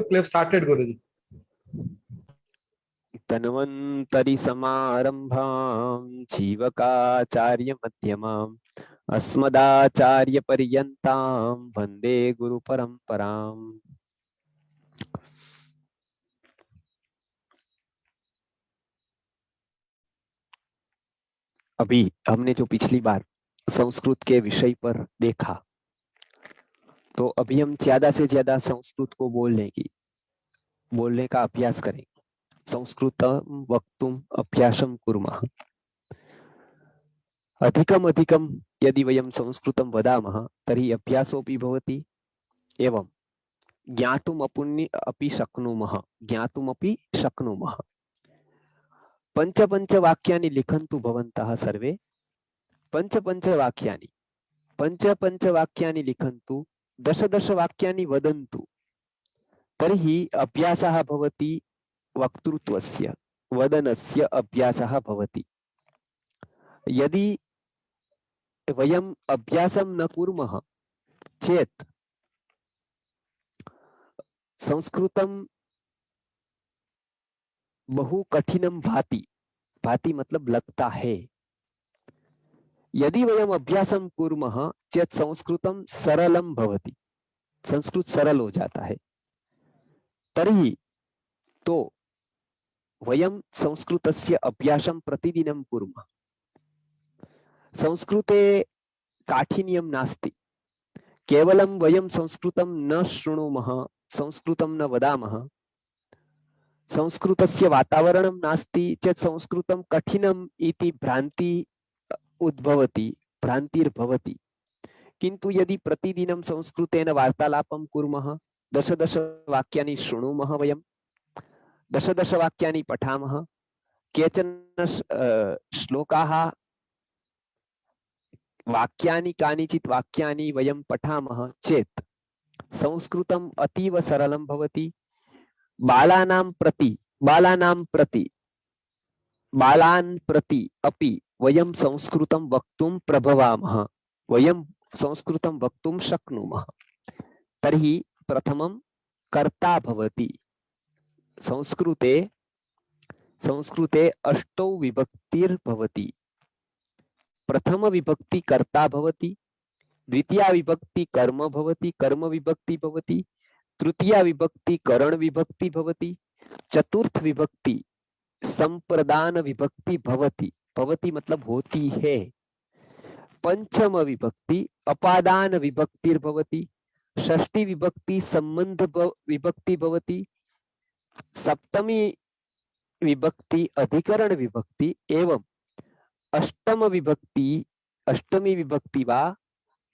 Clip started गुरुजी। तन्वन्तरि समारंभां जीवकाचार्य मध्यमाम् अस्मदाचार्य पर्यन्तां वंदे गुरु परंपराम्। अभी हमने जो पिछली बार संस्कृत के विषय पर देखा, तो अभी हम ज्यादा से ज्यादा संस्कृत को बोलने का अभ्यास करेंगे। संस्कृतं वक्तुम् अभ्यासं कुर्मः। अधिकम् अधिकं यदि वयं संस्कृतं वदामः तर्हि अभ्यासोऽपि भवति एवं ज्ञातुमपि शक्नुमः। पंच वाक्यानि लिखन्तु भवन्तः सर्वे। पंच वाक्यानि लिखन्तु, दश वाक्यानि वदन्तु। तर्हि अभ्यासः भवति, वक्तृत्वस्य वदनस्य अभ्यासः भवति। यदि वयम् अभ्यासं न कुर्मः चेत् संस्कृतं बहु कठिनं भाति मतलब लगता है। यदि वयम् अभ्यासं कुर्मः चेत् संस्कृतं सरलं भवति, संस्कृत सरल हो जाता है। तर्हि तो वयं संस्कृतस्य अभ्यासं प्रतिदिनं कुर्मः। संस्कृते काठिन्यं नास्ति। केवलं वयं संस्कृतं न शृणुमः, संस्कृतं न वदामः, संस्कृतस्य वातावरणं नास्ति चेत् संस्कृतं कठिनम् इति भ्रान्तिर्भवति। किन्तु यदि प्रतिदिनं संस्कृतेन वार्तालापं कुर्मः, दश वाक्यानि शृणुमः, वयं दश वाक्यानि पठामः, केचन श्लोकाः वाक्यानि कानिचित् वाक्यानि वयं पठामः चेत् संस्कृतम् अतीव सरलं भवति। बालान् प्रति अपि वयं संस्कृतं वक्तुं प्रभवामः, वयं संस्कृतं वक्तुं शक्नुमः। तर्हि प्रथमं कर्ता भवति। संस्कृते अष्टौ विभक्तिर्भवति। प्रथम विभक्ति कर्ता भवति, द्वितीया विभक्ति कर्म भवति, कर्म विभक्ति भवति, तृतीया विभक्ति करण विभक्ति भवति, चतुर्थ विभक्ति संप्रदान विभक्ति भवति मतलब होती है, पंचम विभक्ति अपादान विभक्तिर्भवति, षष्ठी विभक्ति संबंध विभक्ति भवति, सप्तमी विभक्ति अधिकरण विभक्ति एवं अष्टमी विभक्ति वा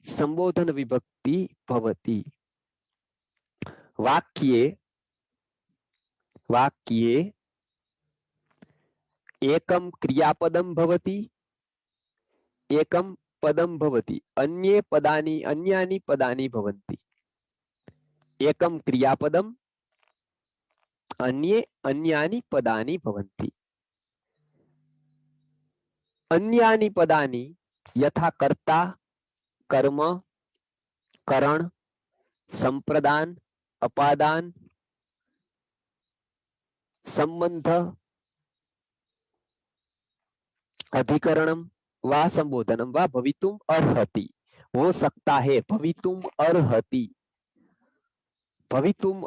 संबोधन विभक्ति भवति। वाक्ये एकं क्रियापदं भवति, एकं पदं भवति, अन्यानि पदानि भवन्ति। एकं क्रियापदम्, अन्यानि पदानि भवन्ति। अन्यानि पदानि यथा कर्ता, कर्म, करण, संप्रदान, अपादान, संबंध, अधिकरणम वा संबोधनम वा भवितुम अर्हति, हो सकता है। भवितुम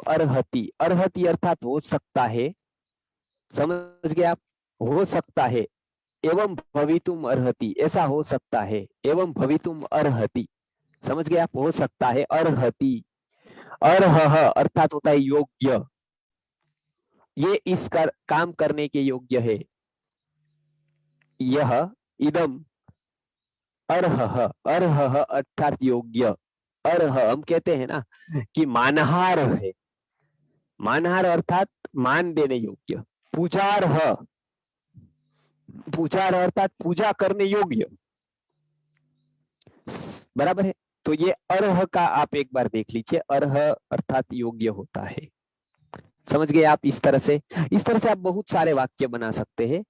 अर्हति अर्थात हो सकता है। समझ गए आप? हो सकता है एवं भवितुम अर्हति, ऐसा हो सकता है एवं भवितुम अर्हति। समझ गए आप? हो सकता है, अर्हति। अर्हः अर्थात होता है योग्य, ये इस काम करने के योग्य है। यह इदम अर्हः अर्थात योग्य। अर्ह हम कहते हैं ना कि मानहार है, मानहार अर्थात मान देने योग्य। पूजार्ह अर्थात पूजा करने योग्य। बराबर है? तो ये अर्ह का आप एक बार देख लीजिए, अर्ह अर्थात योग्य होता है। समझ गए आप? इस तरह से आप बहुत सारे वाक्य बना सकते हैं,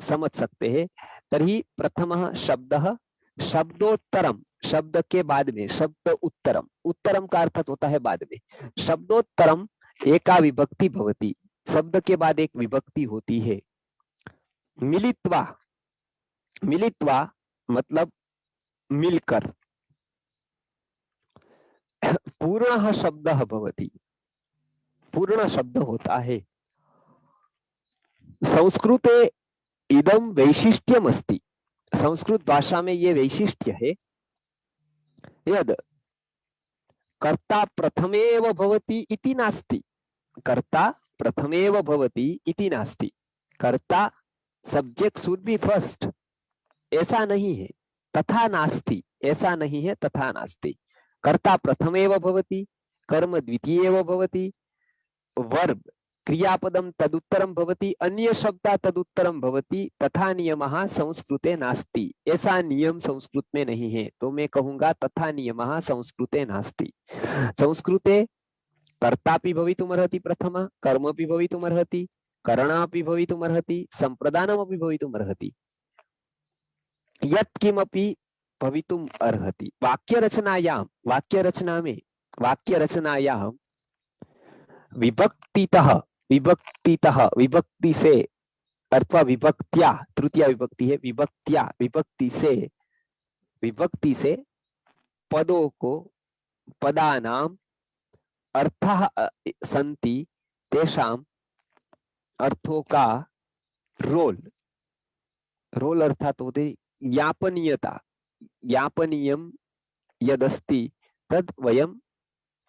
समझ सकते हैं। तर्हि प्रथमः शब्दः, शब्दोत्तरम, शब्द के बाद में शब्द उत्तरम, उत्तरम का अर्थ होता है बाद में। शब्दोत्तरम एका विभक्ति भवति, शब्द के बाद एक विभक्ति होती है। मिलित्वा, मिलित्वा मतलब मिलकर। पूर्ण शब्द भवति, पूर्ण शब्द होता है। संस्कृते इदम वैशिष्ट्यम अस्ति, संस्कृत भाषा में ये वैशिष्ट्य है। यद कर्ता प्रथमेव भवति इति नास्ति, कर्ता प्रथमेव भवति इति नास्ति, कर्ता सब्जेक्ट शुड बी फर्स्ट, ऐसा नहीं है। तथा नास्ति, ऐसा नहीं है, तथा नास्ति। कर्ता प्रथमेव भवति, कर्म द्वितीयेव भवति, वर्ब क्रियापदम तदुत्तरम भवति, अन्य शब्द तदुत्तरम भवति, तथा नियमः संस्कृते नास्ति, ऐसा नियम संस्कृत में नहीं है। तो मैं कहूंगा तथा नियमः संस्कृते नास्ति। संस्कृते कर्तापि भवितुमर्हति प्रथमा, कर्मपि भवितुमर्हति, करणापि भवितुमर्हति, संप्रदानमपि भवितुमर्हति, यत् किमपि भवितुम अर्हति। वाक्य रचनायाम, वाक्य रचना में, वाक्य रचनायाम विभक्तितः, विभक्तितः विभक्ति से अथवा विभक्त्या, तृतीया विभक्ति है, विभक्त्या विभक्ति से पदों को, पदानाम अर्थः सन्ति, तेषाम अर्थों का रोल, रोल अर्थात होते ज्ञापनीयता, ज्ञापनीयम यदस्ति तद वयम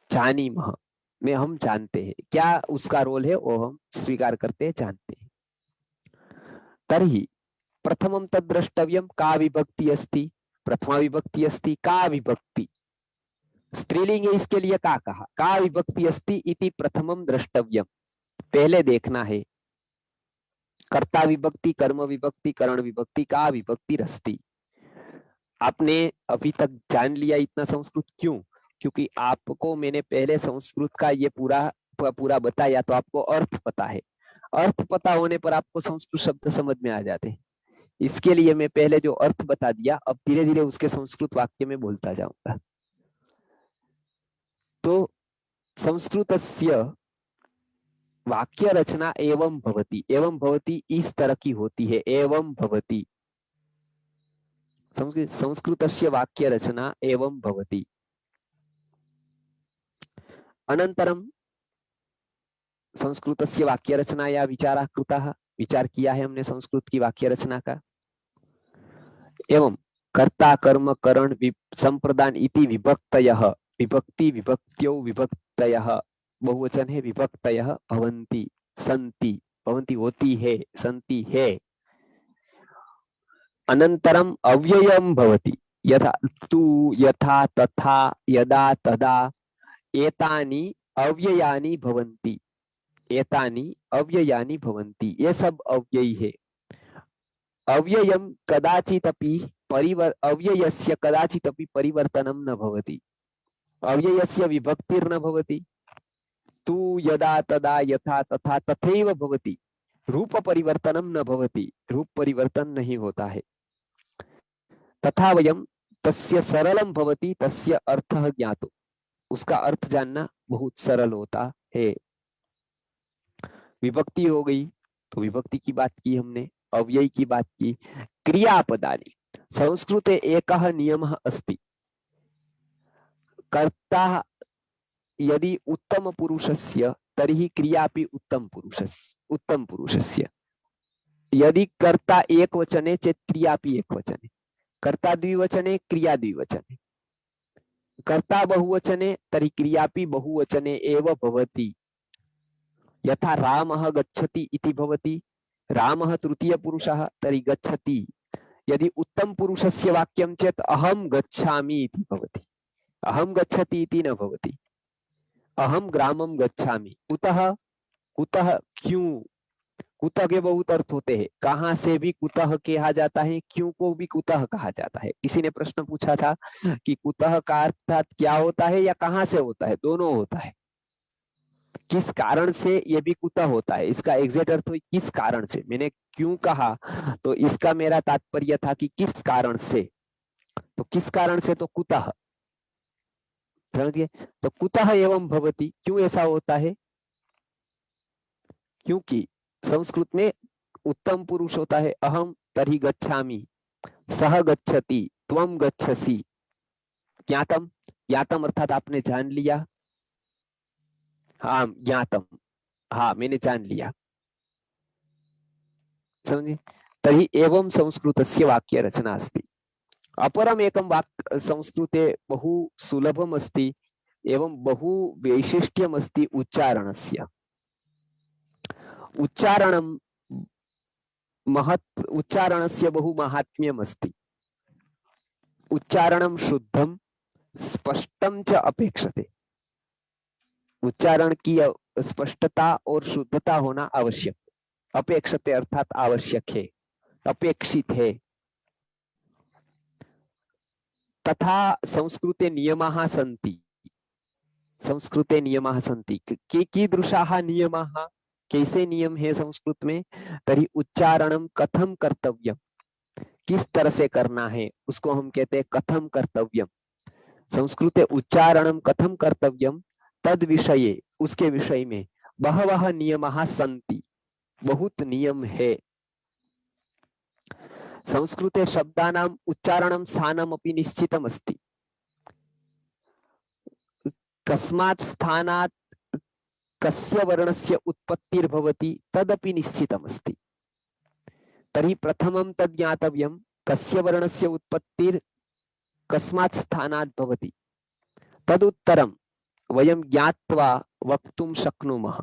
जानीमः, में हम जानते हैं क्या उसका रोल है, वो हम स्वीकार करते हैं, जानते हैं। तर्हि प्रथमं तद द्रष्टव्यम, का विभक्ति अस्ति, प्रथमा विभक्ति अस्ति, का विभक्ति, स्त्रीलिंग है, इसके लिए का कहा, का विभक्ति अस्ति इति प्रथमं द्रष्टव्यम, पहले देखना है। कर्ता विभक्ति, कर्म विभक्ति, करण विभक्ति, का विभक्ति रस्ति। आपने अभी तक जान लिया इतना संस्कृत, क्यों? क्योंकि आपको मैंने पहले संस्कृत का ये पूरा बताया, तो आपको अर्थ पता है। अर्थ पता होने पर आपको संस्कृत शब्द समझ में आ जाते हैं। इसके लिए मैं पहले जो अर्थ बता दिया, अब धीरे धीरे उसके संस्कृत वाक्य में बोलता जाऊंगा। तो संस्कृतस्य वाक्य रचना एवं भवति, एवं भवति इस तरह की होती है, एवं भवति। संस्कृतस्य वाक्य रचना एवं भवति। अनंतरम संस्कृतस्य वाक्य रचनाया विचारः कृतः, विचार किया है हमने संस्कृत की वाक्य रचना का। एवं कर्ता कर्म करण संप्रदान इति विभक्तयः, विभक्ति विभक्त्यो विभक्तयः, बहुवचन है, विभक्तयः भवन्ति, सन्ति, भवन्ति होती है, सन्ति है। अनंतरम अव्ययम भवति, यथा तु, यथा तथा, यदा तदा, एतानि अव्ययानि भवन्ति, एतानि अव्ययानि भवन्ति, ये सब अव्ययी है। अव्ययम कदाचिदपि अव्ययस्य कदाचिदपि परिवर्तनं न भवति, अव्ययस्य विभक्तिर्न भवति। तु यदा तदा यथा तथा तथैव भवति, रूप परिवर्तनं न भवति, रूप परिवर्तन नहीं होता है। तथा वयम तस्य सरलम भवति, तस्य अर्थः ज्ञातुम्, उसका अर्थ जानना बहुत सरल होता है। विभक्ति हो गई तो विभक्ति की बात की हमने, अव्यय की बात की। क्रियापदानि, संस्कृते एकः नियमः अस्ति, कर्ता यदि उत्तम पुरुषस्य तर्हि क्रियापि उत्तम पुरुषस्य, यदि कर्ता एक वचने चेत् क्रियापि एक वचने, कर्ता द्विवचने क्रिया द्विवचने, कर्ता बहुवचने तर्हि क्रियापि बहुवचने एव भवति। यथा रामः गच्छति इति भवति, रामः तृतीय पुरुषः तर्हि गच्छति। यदि उत्तम पुरुषस्य वाक्यं चेत् अहं गच्छामि इति भवति, अहं गच्छति इति न भवति। अहम ग्रामम गच्छामि, कुतः, कुतः क्यों, कुतः के बहुत अर्थ होते हैं, कहां से भी कुतः कहा जाता है, क्यों को भी कुतः कहा जाता है। किसी ने प्रश्न पूछा था कि कुतः का अर्थ क्या होता है या कहां से होता है, दोनों होता है। किस कारण से ये भी कुतः होता है, इसका एग्जैक्ट अर्थ किस कारण से। मैंने क्यों कहा तो इसका मेरा तात्पर्य था कि किस कारण से, तो किस कारण से तो कुतः, समझिए। तो कुतः एवं भवति, क्यों ऐसा होता है, क्योंकि संस्कृत में उत्तम पुरुष होता है अहम तर्हि गच्छामि, सह गच्छति, त्वम गच्छसि, ज्ञातम। ज्ञातम अर्थात आपने जान लिया। हाँ ज्ञातम, हाँ मैंने जान लिया, समझे। तर्हि एवं संस्कृतस्य वाक्य रचना अस्ति। अपरम एकं वाक् संस्कृते बहु सुलभम अस्ति एवं बहु वैशिष्ट्यम अस्ति उच्चारणस्य। उच्चारणं उच्चारणस्य बहु माहात्म्यम अस्ति। उच्चारणं शुद्धम स्पष्टम च अपेक्षते। उच्चारण की स्पष्टता और शुद्धता होना आवश्यक। अपेक्षते अर्थात आवश्यक है, अपेक्षित है। तथा संस्कृते नियमाः सन्ति। संस्कृते नियमाः सन्ति। कीदृशाः नियमाः, कैसे नियम है संस्कृत में। तर्हि उच्चारणं कथं कर्तव्यम, किस तरह से करना है, उसको हम कहते हैं कथं कर्तव्यम। संस्कृते उच्चारणं कथं कर्तव्यम तद विषये, उसके विषय में बहवः नियमाः सन्ति, बहुत नियम है। संस्कृते शब्दानाम् उच्चारणं स्थानम् अपि निश्चितम् अस्ति। कस्मात् स्थानात् कस्य वर्णस्य उत्पत्तिर्भवति तदपि निश्चितम् अस्ति। तर्हि प्रथमं तद् ज्ञातव्यं कस्य वर्णस्य उत्पत्तिर् कस्मात् स्थानात् भवति। तदुत्तरं वयं ज्ञात्वा वक्तुं शक्नुमः।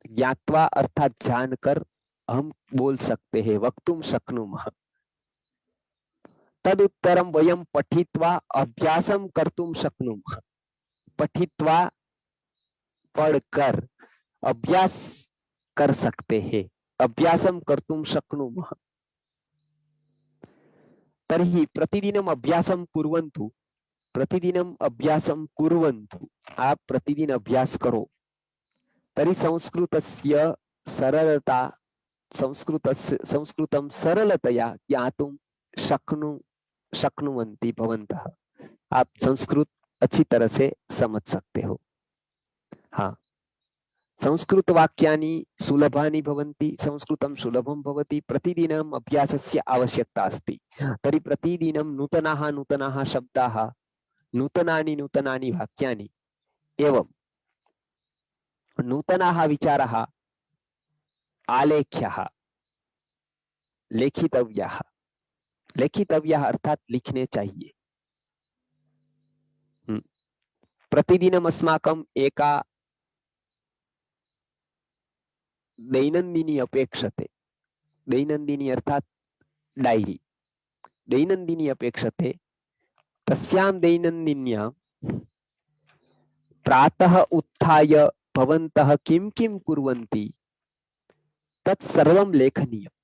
ज्ञात्वा अर्थात जानकर हम बोल सकते हैं, वक्तुं शक्नुमः। तदुत्तरं वयं पठित्वा अभ्यासं कर्तुं शक्नुमः। पठित्वा पढ़कर अभ्यास कर सकते हैं, अभ्यासं कर्तुं शक्नुमः। तर्हि प्रतिदिनम् अभ्यासं कुर्वन्तु, प्रतिदिनम् अभ्यासं कुर्वन्तु। आप प्रतिदिन अभ्यास करो, तर्हि संस्कृतस्य सरलता, संस्कृतं सरलतया ज्ञातुं शक्नुवन्ति भवन्तः। आप संस्कृत अच्छी तरह से समझ सकते हो। हाँ, संस्कृत वाक्यानि सुलभानि भवन्ति, संस्कृतं सुलभं भवति। प्रतिदिनम् अभ्यासस्य आवश्यकता अस्ति। तर्हि प्रतिदिनं नूतनाः शब्दाः, नूतनानि वाक्यानि एवं नूतनाः विचाराः आलेख्यः, लेखितव्याः। लेखितव्याः अर्थात लिखने चाहिए। प्रतिदिनम् अस्माकम् एका दैनन्दिनी अपेक्षते। दैनन्दिनी अर्थात डायरी, दैनन्दिनी अपेक्षते। तस्यां दैनन्दिन्यां प्रातः उत्थाय भवन्तः किं किं कुर्वन्ति तत्सर्वं लेखनीयम्।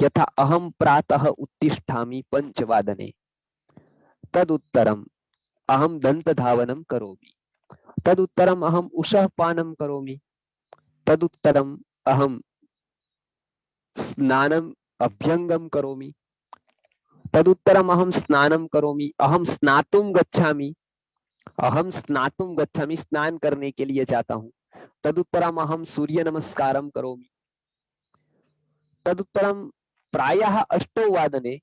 यथा अहं प्रातः उत्तिष्ठामि 5 वादने, तदुत्तरम् अहं दन्तधावनं करोमि, तदुत्तरम् अहम् उषः पानं करोमि, तदुत्तरम् अहं स्नानम् अभ्यङ्गं करोमि, तदुत्तरम् अहं स्नानं करोमि, अहं स्नातुं गच्छामि, स्नान करने के लिए जाता हूँ। तदुत्तरम् अहं सूर्य नमस्कारं करोमि, तदुत्तरं प्रायः 8 वादने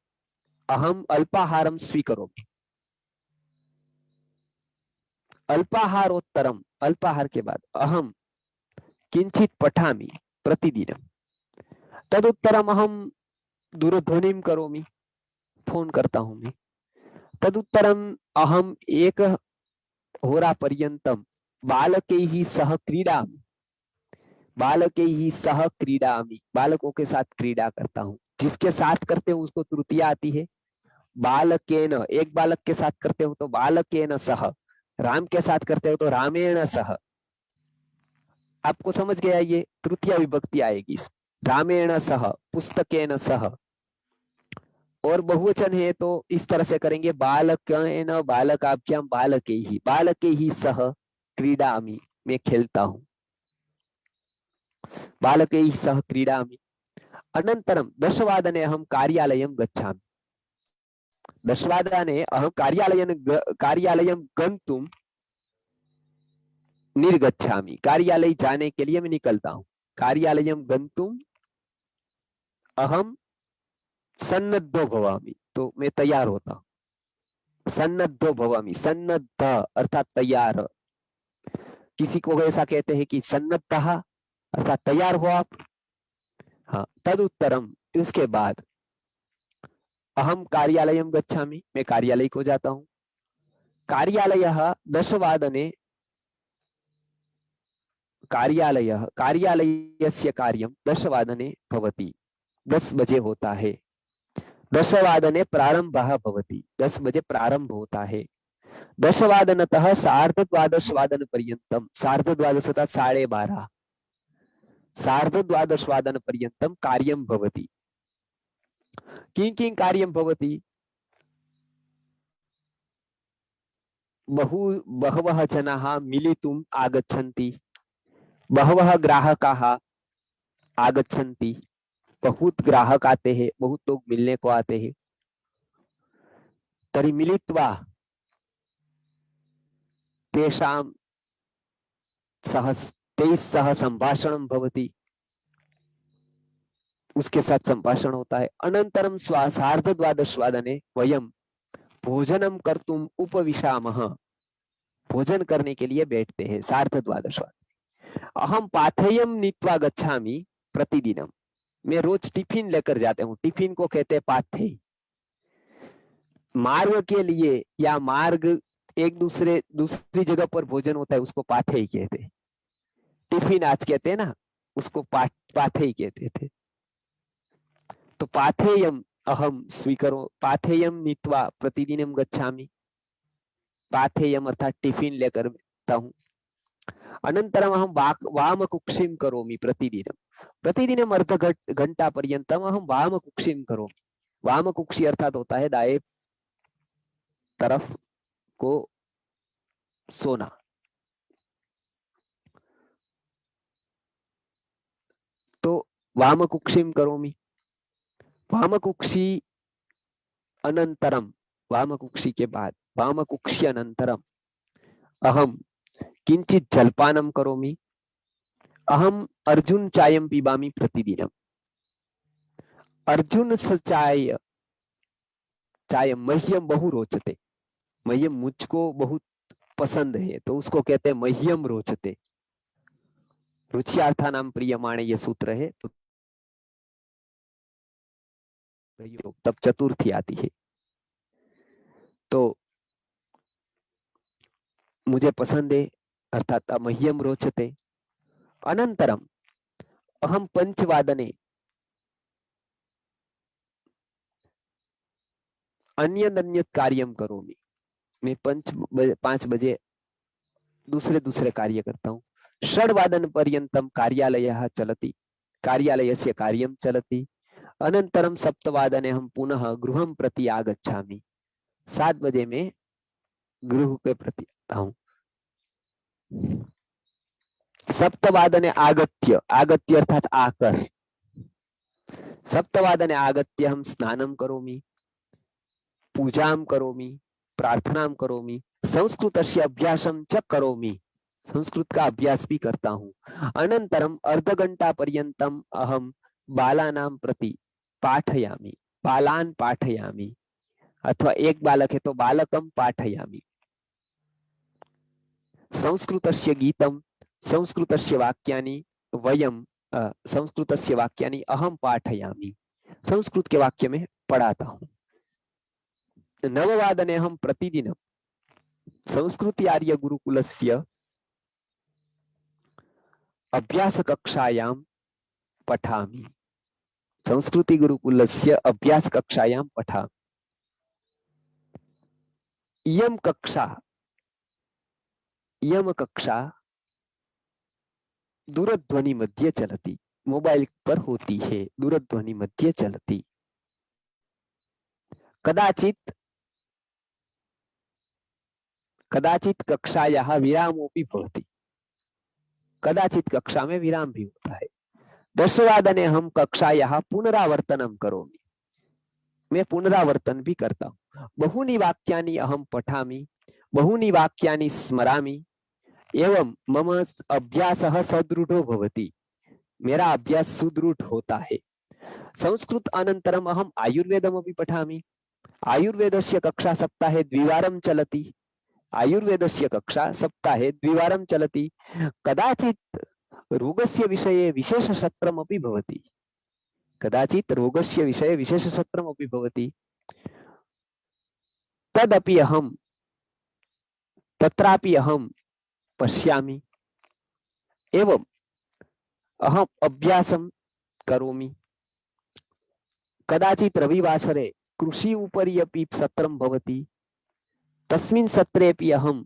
अहम् अल्पाहारं स्वीकरोमि। अल्पाहारोत्तरम्, अल्पाहार के बाद अहं किंचित पठामि प्रतिदिनं। तदुत्तरम् अहं दूरध्वनिं करोमि, फोन करता हूं मैं। तदुत्तरम् अहम् 1 होरा पर्यन्तं बालकैः सह क्रीडामि, बालकों के साथ क्रीड़ा करता हूँ। जिसके साथ करते हो उसको तृतीया आती है। बालकेन, एक बालक के साथ करते हो तो बालकेन सह, राम के साथ करते हो तो रामेण सह। आपको समझ गया, ये तृतीया विभक्ति आएगी। रामेण सह, पुस्तकेन सह। और बहुवचन है तो इस तरह से करेंगे, बालकेन बालकाभ्याम बालकैः सह क्रीडामि, मैं खेलता हूँ। बालकैः सह क्रीडामि। अनन्तरं 10 वादने अहं कार्यालयं गच्छामि। 10 वादने अहं कार्यालयं गन्तुं निर्गच्छामि। कार्यालय जाने के लिए मैं निकलता हूँ। कार्यालयं गन्तुम् अहम सन्नद्धो भवामि, तो मैं तैयार होता हूं। सन्नद्धो भवामि, सन्नद्ध अर्थात तैयार। किसी को ऐसा कहते हैं कि सन्नद्धः अर्थात तैयार हो आप। हाँ, तदुत्तरम, उसके बाद अहम कार्यालयं गच्छामि, मैं कार्यालय को जाता हूँ। कार्यालयः 10 वादने, कार्यालयस्य कार्यं 10 वादने भवति, 10 बजे होता है। 10 वादने प्रारंभः भवति, 10 बजे प्रारंभ होता है। 10 वादनतः सार्धद्वादशवादनपर्यन्तं, सार्धद्वादशतः 12:30, सार्धद्वादशवादनपर्यन्तं कार्यं भवति। किं किं कार्यं भवति? बहवः जनाः मिलितुम् आगच्छन्ति, बहवः ग्राहकाः आगच्छन्ति, बहुत ग्राहक आते हैं, बहुत लोग मिलने को आते हैं। तर्हि मिलित्वा तेषां तैः सह संभाषणं भवति, उसके साथ संभाषण होता है। अनन्तरं सार्धद्वादशवादने वयं भोजनं कर्तुम् उपविशामः, भोजन करने के लिए बैठते हैं सार्धद्वादशवादने। अहम पाथेयं नीत्वा गच्छामि प्रतिदिनम, मैं रोज टिफिन लेकर जाता हूँ, टिफिन को कहते हैं पाथेय। मार्ग के लिए या मार्ग एक दूसरी जगह पर भोजन होता है, उसको पाथेय कहते हैं। टिफिन आज कहते हैं ना, उसको पाथेय कहते थे। तो पाथेयम अहम स्वीकरो, पाथेयम नीत्वा प्रतिदिनम गच्छामि, पाथेयम अर्थात टिफिन लेकर जाता हूँ। अनन्तरम अहम वामकुक्षिं करोमि प्रतिदिनम, प्रतिदिनम अर्धघंटा पर्यन्तम अहम वामकुक्षिं करोमि। वामकुक्षी अर्थात होता है दाएं तरफ को सोना। तो वामकुक्षिं करोमि, वामकुक्षी अनंतरम, वामकुक्षी के बाद, वामकुक्षी अनंतरम अहम किंचित जलपानं करोमि। अहम अर्जुन चायं पिबामि प्रतिदिनम। अर्जुन चाय, चाय मह्यम बहु रोचते, मह्यम मुझको बहुत पसंद है, तो उसको कहते हैं मह्यम रोचते। रुच्यार्थानां प्रियमाणे ये सूत्र है, तो तब चतुर्थी आती है। तो मुझे पसंद है अर्थात मह्यम रोचते। अनंतरम अहम 5 वादने अन्य कार्यं करोमि, मैं 5 बजे दूसरे कार्य करता हूँ। 6 वादन पर्यंतम कार्यालयः चलति, कार्यालयस्य कार्यं चलति। अनंतरम 7 वादने हम पुनः गृहं प्रति आगच्छामि, 7 बजे मैं गृह के प्रति आता हूँ। 7 वादने आगत्य, आगत्य अर्थात आकर, 7 वादने आगत्य हम स्नानं करोमि, पूजां करोमि, प्रार्थनां करोमि, संस्कृतस्य अभ्यासं च करोमि, संस्कृत का अभ्यास भी करता हूँ। अनंतरम अर्धघंटा पर्यंतम अहम बालानां प्रति पाठयामि, बालान पाठयामि, अथवा एक बालक है तो बालकं पाठयामि। संस्कृतस्य गीतं, संस्कृतस्य वाक्यानि वयं संस्कृतस्य वाक्यानि अहम पाठयामि, संस्कृत के वाक्य में पढ़ाता हूँ। 9 वादने हम प्रतिदिन संस्कृति आर्य गुरुकुलस्य अभ्यास कक्षायां पठामि, संस्कृति गुरुकुलस्य अभ्यास कक्षायां पठामि। इयं कक्षा दूरध्वनि मध्ये चलती, मोबाइल पर होती है, दूरध्वनि मध्ये चलती। कदाचित कक्षायाः विरामोऽपि भवति, कदाचित कक्षा में विराम भी होता है। 10 वादने हम कक्षायाः पुनरावर्तनं करोमि, मैं पुनरावर्तन भी करता हूँ। बहूनि वाक्यानि अहम पठामि, बहूनि वाक्यानि स्मरामि, एवं मम अभ्यासः सदृढो भवति, मेरा अभ्यास सुदृढ़ होता है। संस्कृत अनन्तरम् अहम् आयुर्वेदमपि पठामि। आयुर्वेदस्य कक्षा सप्ताहे द्विवारं चलति। आयुर्वेदस्य कक्षा सप्ताहे द्विवारं चलति। कदाचित् रोगस्य विषये विशेषसत्रमपि भवति। कदाचित् रोगस्य विषये विशेषसत्रमपि भवति। तदपि अहं तत्रापि अहं पश्यामि एवम् अहम् अभ्यासं करोमि। कदाचित् रविवासरे कृषि उपरि अपि सत्रं भवति। तस्मिन् सत्रेपि अहं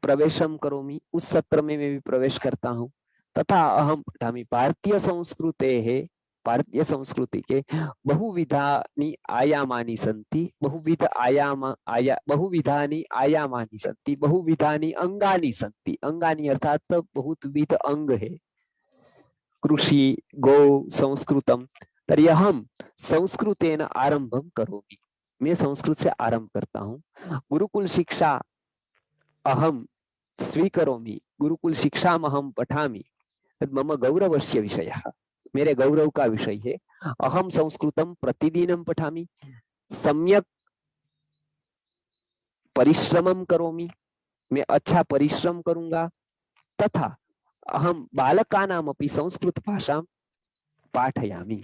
प्रवेशं करोमि। उस सत्र में मैं भी प्रवेश करता हूँ। तथा अहं पठामि। भारतीय संस्कृति के बहुविधानि आयामानि सन्ति। बहुविधानि आयामानि सन्ति। बहुविधानि अंगानि सन्ति। अंगानि अर्थात बहुत विध अंग है। कृषि, गो, संस्कृतम। तर्हि अहं संस्कृतेन आरंभं करोमि। मैं संस्कृत से आरंभ करता हूँ। गुरुकुल शिक्षा अहं स्वीकरोमि। गुरुकुल शिक्षाम् अहं पठामि। तद् मम गौरवस्य विषयः, मेरे गौरव का विषय है। अहं संस्कृतं प्रतिदिनं पठामि। सम्यक् परिश्रमं करोमि। मैं अच्छा परिश्रम करूंगा। तथा अहं बालकानामपि संस्कृत भाषां पाठयामि।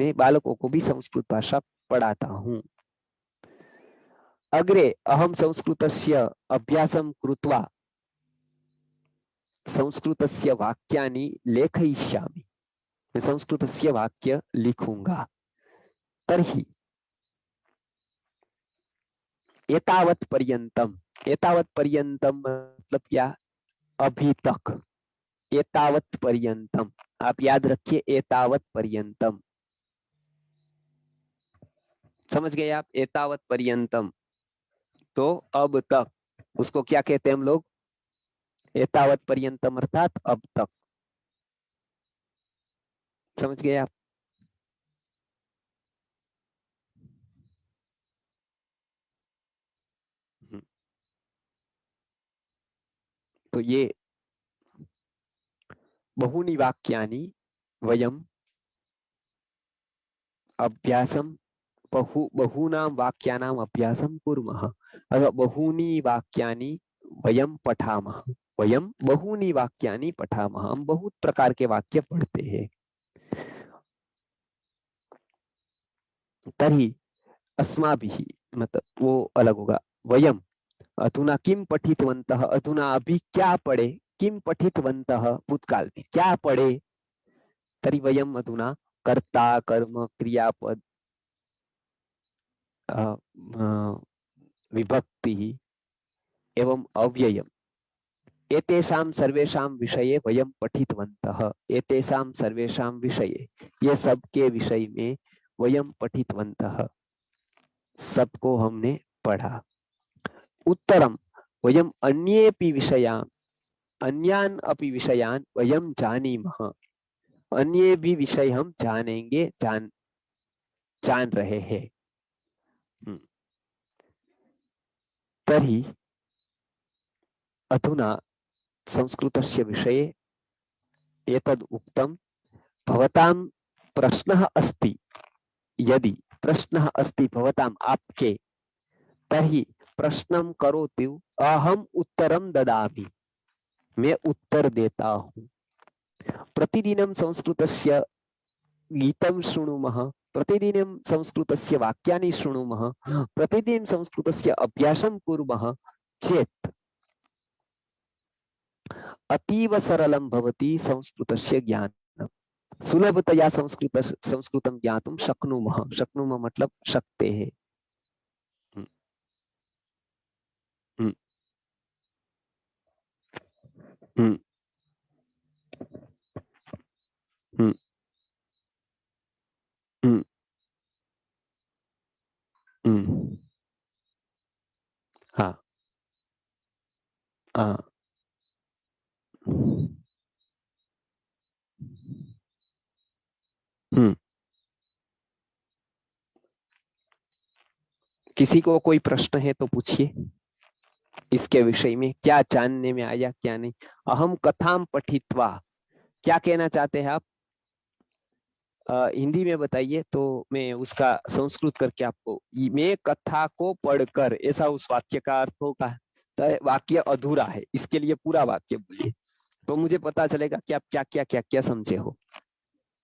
मैं बालकों को भी संस्कृत भाषा पढ़ाता हूँ। अग्रे अहं संस्कृतस्य अभ्यासं कृत्वा संस्कृतस्य वाक्यानि लेखयिष्यामि। मैं संस्कृतस्य वाक्य लिखूंगा। तर्हि एतावत् पर्यन्तम मतलब क्या? अभी तक। एतावत् पर्यन्तम, आप याद रखिए, एतावत् पर्यन्तम। समझ गए आप? एतावत् पर्यन्तम तो अब तक, उसको क्या कहते हैं हम लोग? एतावत् पर्यन्तम अर्थात अब तक। समझ गए आप? तो ये बहूनि वाक्यानि वयम अभ्यासं बहूनां वाक्यानां अभ्यासं कुर्मः। अथवा बहूनि वाक्यानि वयम पठामः। वयम बहूनि वाक्यानि पठामः। हम बहुत प्रकार के वाक्य पढ़ते हैं। तर्हि अस्माभिः, मतलब वो अलग होगा। वयम अधुना किम पठितवन्तः, अधुना अभी क्या पढ़े। किम पठितवन्तः, भूतकाल में क्या पढ़े। तर्हि वयम अधुना कर्ता, कर्म, क्रियापद, विभक्ति एवं अव्ययम्, एतेषां सर्वेषां विषये वयं पठितवन्तः। एतेषां सर्वेषां विषये, ये सब के विषय में वयं पठितवन्तः, सबको हमने पढ़ा। उत्तरम वयम अन्येपि विषयान्, अन्यान् अपि विषयान् वयं जानीमः। अन्ये भी विषय हम जानेंगे, जान रहे हैं। तर्हि अधुना संस्कृतस्य विषये एतद् उक्तं। भवतां प्रश्नः अस्ति, यदि प्रश्नः अस्ति भवताम् आपके, तर्हि प्रश्नं करोतु, अहम् उत्तरं ददामि। मैं उत्तर देता हूँ। प्रतिदिनं संस्कृतस्य गीतं शृणुमः। प्रतिदिनं संस्कृतस्य वाक्यानि शृणुमः। प्रतिदिनं संस्कृतस्य अभ्यासं कुर्मः चेत् अतीव सरलं भवति संस्कृतस्य ज्ञानं। सुलभतया संस्कृतं ज्ञातुं शक्नुमः। शक्नुमः मतलब शक्ते हैं। हम्म, हम्म, हम्म, हम्म, हम्म, हाँ, हाँ, हम्म। किसी को कोई प्रश्न है तो पूछिए। इसके विषय में क्या जानने में आया, क्या नहीं। अहम कथाम पठित्वा, क्या कहना चाहते हैं आप? हिंदी में बताइए तो मैं उसका संस्कृत करके आपको, मैं कथा को पढ़कर, ऐसा उस वाक्य का अर्थ होगा। तो वाक्य अधूरा है, इसके लिए पूरा वाक्य बोलिए, तो मुझे पता चलेगा कि आप क्या क्या क्या क्या समझे हो।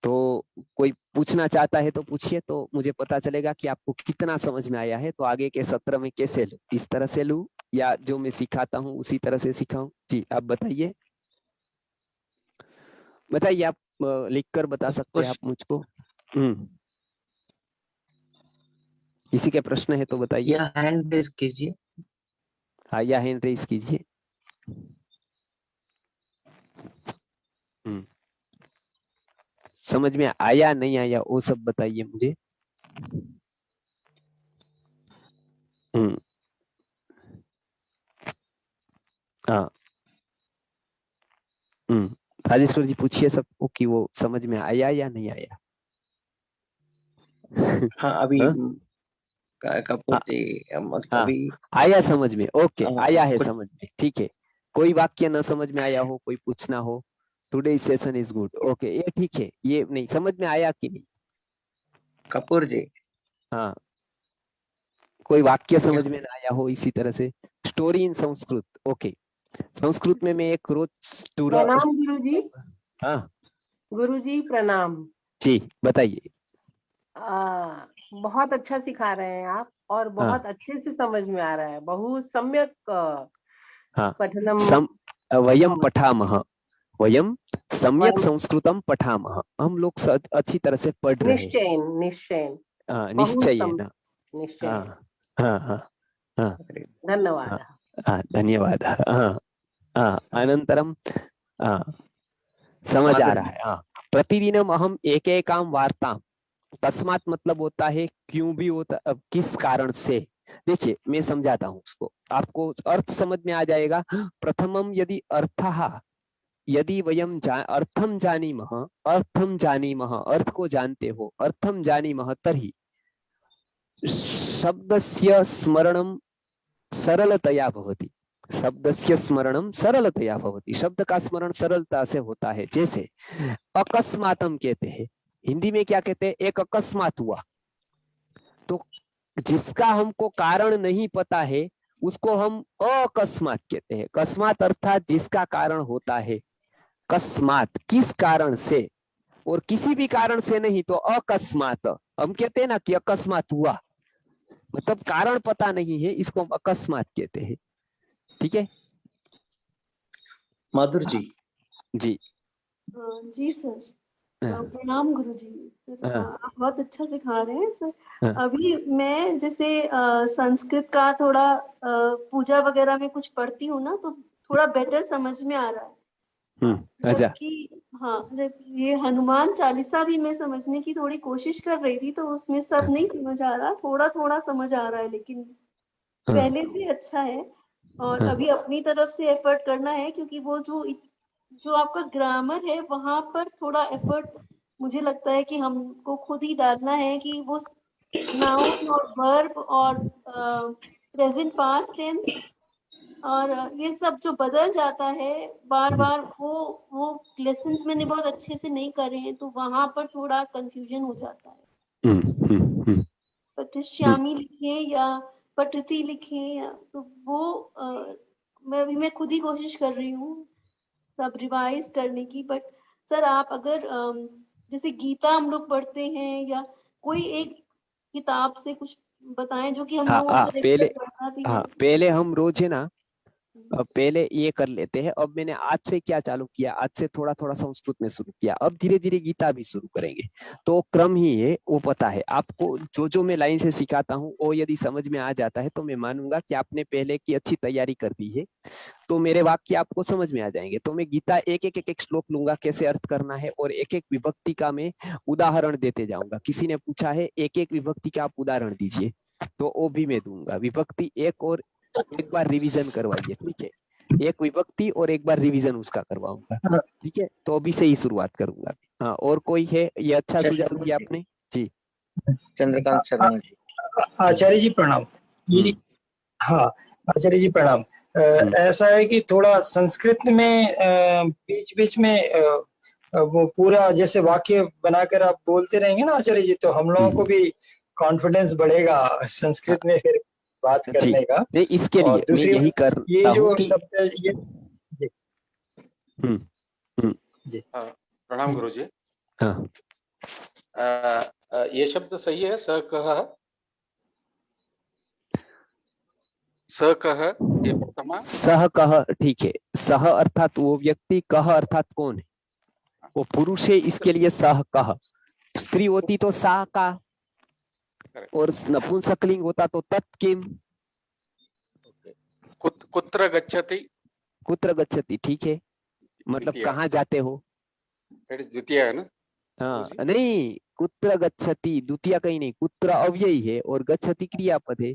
तो कोई पूछना चाहता है तो पूछिए, तो मुझे पता चलेगा कि आपको कितना समझ में आया है। तो आगे के सत्र में कैसे लूं, इस तरह से लूं या जो मैं सिखाता हूँ उसी तरह से सिखाऊं? जी आप बताइए, बताइए आप लिख कर बता सकते हैं आप मुझको। किसी के प्रश्न है तो बताइए, या हैंड रेज कीजिए। हाँ या हैंड रेज कीजिए। समझ में आया नहीं आया वो सब बताइए मुझे। हम्म हाँ राजेश्वर जी पूछिए सबको कि वो समझ में आया या नहीं आया। हाँ अभी हाँ कपूर हाँ जी हाँ, अभी आया समझ में, ओके आया है कुछ समझ में, ठीक है। कोई वाक्य न समझ में आया हो, कोई पूछना हो, today session is good, okay ये ठीक है। ये नहीं समझ में आया कि नहीं? कपूर जी हाँ, कोई वाक्य क्या समझ में ना आया हो इसी तरह से। Story in Sanskrit, okay. Sanskrit में मैं एक रोज प्रणाम गुरुजी। हाँ गुरुजी प्रणाम। जी बताइए। बहुत अच्छा सिखा रहे हैं आप और हाँ बहुत अच्छे से समझ में आ रहा है। बहु सम्यक हाँ पठनम। सम वयम पठामह, वयम सम्यक वयम संस्कृतम पठामह, हम लोग अच्छी तरह से पढ़ रहे हैं। निश्चयेन निश्चयेन। बहु निश्चय है ना। हाँ निश्चयेन। हाँ हाँ हाँ हाँ धन्यवाद। हाँ धन्यवाद। हाँ हाँ अनंतरम, हाँ समझ आ माधुर रहा जी है। हाँ प्रतिदिनम अहम एक एकाम वार्ता, तस्मात मतलब होता है क्यों भी होता, अब किस कारण से। देखिए मैं समझाता हूँ उसको, आपको अर्थ समझ में आ जाएगा। प्रथमम यदि अर्थः, यदि वयम अर्थम जानीमः, अर्थम जानीमः अर्थ को जानते हो, अर्थम जानीमः तर्हि शब्दस्य स्मरणं सरलतया भवति, शब्दस्य स्मरणं सरलतया भवति, शब्द का स्मरण सरलता से होता है। जैसे अकस्मातम कहते हैं, हिंदी में क्या कहते हैं, एक अकस्मात हुआ। तो जिसका हमको कारण नहीं पता है उसको हम अकस्मात कहते हैं। अकस्मात अर्थात जिसका कारण होता है, अकस्मात किस कारण से, और किसी भी कारण से नहीं तो अकस्मात। हम कहते हैं ना कि अकस्मात हुआ, मतलब कारण पता नहीं है, इसको हम अकस्मात कहते हैं। ठीक है माधुर हाँ, जी जी जी सर। हाँ प्रणाम गुरुजी। सर हाँ आप बहुत अच्छा सिखा रहे हैं सर। हाँ, अभी मैं जैसे संस्कृत का थोड़ा पूजा वगैरह में कुछ पढ़ती हूँ ना, तो थोड़ा बेटर समझ में आ रहा है। अच्छा जबकि हाँ, जब ये हनुमान चालीसा भी मैं समझने की थोड़ी कोशिश कर रही थी, तो उसमें सब नहीं समझ आ रहा, थोड़ा थोड़ा समझ आ रहा है, लेकिन हाँ पहले से अच्छा है। और हाँ अभी अपनी तरफ से एफर्ट करना है, क्योंकि वो जो आपका ग्रामर है वहां पर थोड़ा एफर्ट मुझे लगता है कि हमको खुद ही डालना है, कि वो नाउन और वर्ब और प्रेजेंट पास्ट टेंस और ये सब जो बदल जाता है बार बार, वो लेसन्स मैंने बहुत अच्छे से नहीं करे हैं, तो वहां पर थोड़ा कंफ्यूजन हो जाता है। हम्म पटिश्यामी लिखे या पटति लिखे, या तो वो मैं खुद ही कोशिश कर रही हूँ सब रिवाइज करने की। बट सर आप अगर जैसे गीता हम लोग पढ़ते हैं, या कोई एक किताब से कुछ बताएं जो कि हम हाँ लोगों हाँ को रेगुलर पहले, पढ़ना भी हाँ है। पहले हम रोज है ना, अब पहले ये कर लेते हैं। अब मैंने आज से क्या चालू किया, आज से थोड़ा थोड़ा संस्कृत में शुरू किया, अब धीरे धीरे गीता भी शुरू करेंगे। तो क्रम ही है वो, पता है आपको। जो जो मैं लाइन से सिखाता हूँ वो यदि समझ में आ जाता है तो मैं मानूंगा कि आपने पहले की अच्छी तैयारी कर दी है, तो मेरे वाक्य आपको समझ में आ जाएंगे। तो मैं गीता एक श्लोक लूंगा, कैसे अर्थ करना है, और एक एक विभक्ति का मैं उदाहरण देते जाऊंगा। किसी ने पूछा है एक एक विभक्ति का आप उदाहरण दीजिए, तो वो भी मैं दूंगा। विभक्ति एक, और एक बार रिवीजन करवाइए, ठीक है। एक विभक्ति और एक बार रिवीजन उसका करवाऊंगा, ठीक है। तो अभी से ही शुरुआत करूंगा। हाँ और कोई है, ये अच्छा सुझाव दिया आपने जी। चंद्रकांत शर्मा जी। आचार्य जी प्रणाम। ये हाँ आचार्य जी प्रणाम। ऐसा है कि थोड़ा संस्कृत में बीच बीच में वो पूरा जैसे वाक्य बनाकर आप बोलते रहेंगे ना आचार्य जी, तो हम लोगों को भी कॉन्फिडेंस बढ़ेगा संस्कृत में फिर बात जी करने का। नहीं, इसके और लिए मैं दूसरी यही बात, कर ये रहा हूँ जो कि शब्द है, ये जी जी प्रणाम गुरुजी। हाँ ये शब्द सही है, स कह, स कह, ये प्रथमा। सह कह, ठीक है। सह अर्थात वो व्यक्ति, कह अर्थात कौन है, वो पुरुष है, इसके लिए सह कह। स्त्री होती तो सा का, और नपुंसकलिंग होता तो तत्किम। कुत्र गच्छति, कुत्र गच्छति, ठीक है, मतलब द्वितीय। कहाँ जाते हो। दैट इज द्वितीय है ना हाँ नहीं, कुत्र गच्छति द्वितीय कहीं नहीं, कुत्र अव्ययी है और गच्छति क्रियापद है।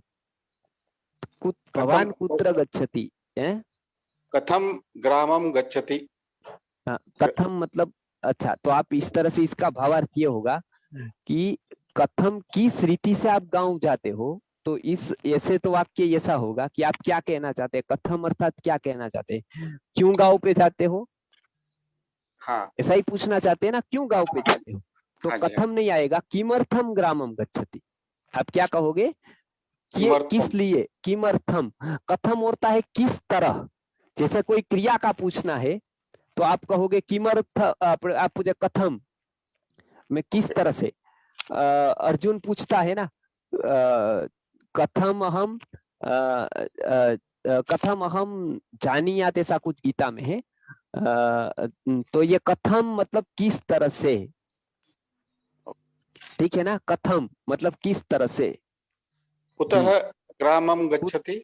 भवान कुत्र गच्छति है, कथम ग्रामम गच्छति। कथम मतलब, अच्छा तो आप इस तरह से, इसका भावार्थ ये होगा कि कथम किस रीति से आप गांव जाते हो। तो इस ऐसे तो वाक्य ऐसा होगा कि आप क्या कहना चाहते हैं, कथम अर्थात क्या कहना चाहते हैं, क्यों गांव पे जाते हो, हाँ ऐसा ही पूछना चाहते हैं ना, क्यों गांव पे जाते हो। तो हाँ जी, कथम नहीं आएगा, किमर्थम ग्रामम गच्छति। आप क्या कहोगे, कि किमर्थम। किस लिए, किमर्थम। कथम होता है किस तरह, जैसे कोई क्रिया का पूछना है तो आप कहोगे किमर्थ, आप पूछे कथम में किस तरह से। अर्जुन पूछता है ना, कथम अहम कथम अहम जानियात, ऐसा कुछ गीता में है। तो ये कथम मतलब किस तरह से, ठीक है ना, कथम मतलब किस तरह से। कुतः ग्रामम गच्छति।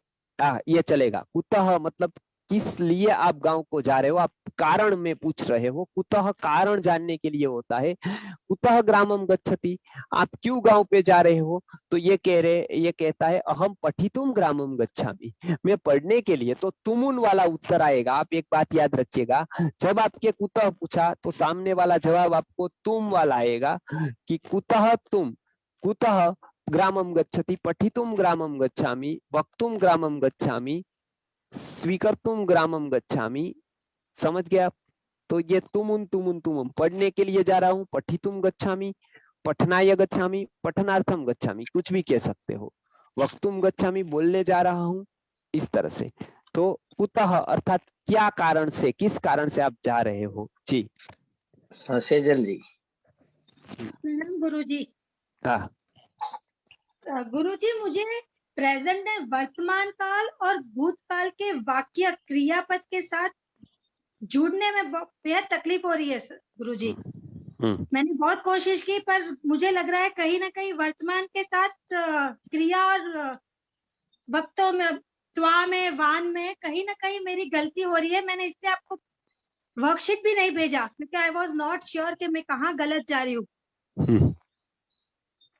ये चलेगा। कुतः मतलब किस लिए आप गांव को जा रहे हो, आप कारण में पूछ रहे हो। कुतः कारण जानने के लिए होता है। कुतः ग्रामम गच्छति, आप क्यों गांव पे जा रहे हो, तो ये कहता है अहम पठितुम ग्रामम गच्छामि, मैं पढ़ने के लिए। तो तुमुन वाला उत्तर आएगा। आप एक बात याद रखिएगा, जब आपके कुतः पूछा तो सामने वाला जवाब आपको तुम वाला आएगा, कि कुतः तुम, कुतः ग्रामम गच्छति, पठितुम ग्रामम गच्छामि, वक्तुम ग्रामम गच्छामि, स्वीकर्तुम ग्रामम गच्छामि। समझ गए आप। तो ये तुमुन पढ़ने के लिए जा रहा हूं, पठितुम गच्छामि, पठनाय गच्छामि, पठनार्थम गच्छामि, कुछ भी कह सकते हो। वक्तुम गच्छामि, बोलने जा रहा हूं, इस तरह से। तो कुतः अर्थात क्या कारण से, किस कारण से आप जा रहे हो। जी सेजल जी। गुरुजी। हाँ गुरुजी, मुझे प्रेजेंट में वर्तमान काल और भूतकाल के वाक्य क्रियापद के साथ जुड़ने में बेहद तकलीफ हो रही है गुरुजी। मैंने बहुत कोशिश की, पर मुझे लग रहा है कहीं ना कहीं वर्तमान के साथ क्रिया और वक्तों में, त्वा में, वान में कहीं ना कहीं मेरी गलती हो रही है। मैंने इसलिए आपको वर्कशीट भी नहीं भेजा, क्योंकि आई वॉज नॉट श्योर कि मैं कहाँ गलत जा रही हूँ।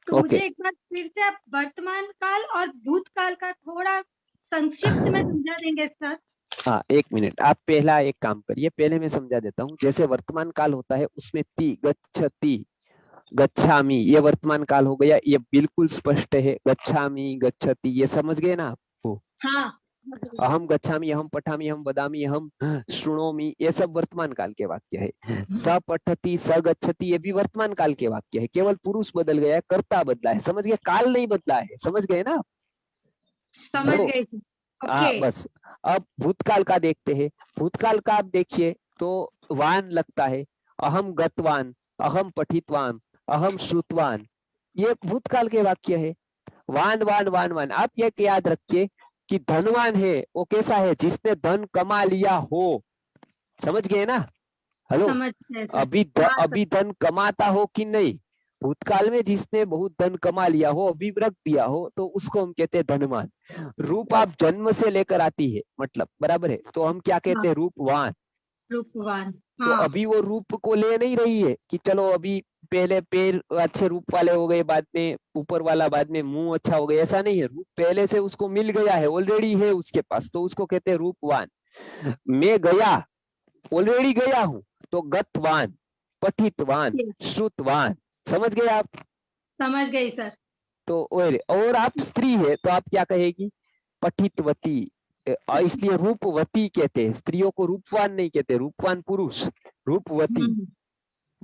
तो मुझे एक बार फिर से आप वर्तमान काल और भूतकाल का थोड़ा संक्षिप्त में समझा देंगे सर। हाँ, एक मिनट, आप पहला एक काम करिए, पहले मैं समझा देता हूँ। जैसे वर्तमान काल होता है, उसमें ती, गच्छति, गच्छामि, ये वर्तमान काल हो गया, ये बिल्कुल स्पष्ट है। गच्छामि, गच्छति, ये समझ गए ना आपको। हाँ। अहम गच्छामि, अहम पठामि, अहम वदामि, अहम शृणोमि, ये सब वर्तमान काल के वाक्य है। स पठति, स गच्छति, ये भी वर्तमान काल के वाक्य है। केवल पुरुष बदल गया है, कर्ता बदला है। समझ गए, काल नहीं बदला है। समझ गए ना, समझ गए। बस। अब भूतकाल का देखते हैं। भूतकाल का आप देखिए तो वान लगता है, अहम गतवान, अहम पठितवान, अहम श्रुतवान, ये भूतकाल के वाक्य है। वान वान वान वान। आप ये याद रखिए कि धनवान है वो कैसा है, जिसने धन कमा लिया हो। समझ गए ना। हेलो, अभी धन कमाता हो कि नहीं। भूतकाल में जिसने बहुत धन कमा लिया हो, अभी रख दिया हो, तो उसको हम कहते हैं धनवान। रूप आप जन्म से लेकर आती है, मतलब बराबर है, तो हम क्या कहते हैं, रूपवान। रूपवान। तो अभी वो रूप को ले नहीं रही है कि चलो अभी पहले पैर अच्छे रूप वाले हो गए, बाद में ऊपर वाला, बाद में मुंह अच्छा हो गया, ऐसा नहीं है। रूप पहले से उसको मिल गया है, ऑलरेडी है उसके पास, तो उसको कहते हैं रूपवान। मैं गया, ऑलरेडी गया हूं, तो गतवान, पठितवान, श्रुतवान। समझ गए आप। समझ गई सर। तो और आप स्त्री है तो आप क्या कहेगी, पठितवती। इसलिए रूपवती कहते हैं, स्त्रियों को रूपवान नहीं कहते, रूपवान पुरुष, रूपवती।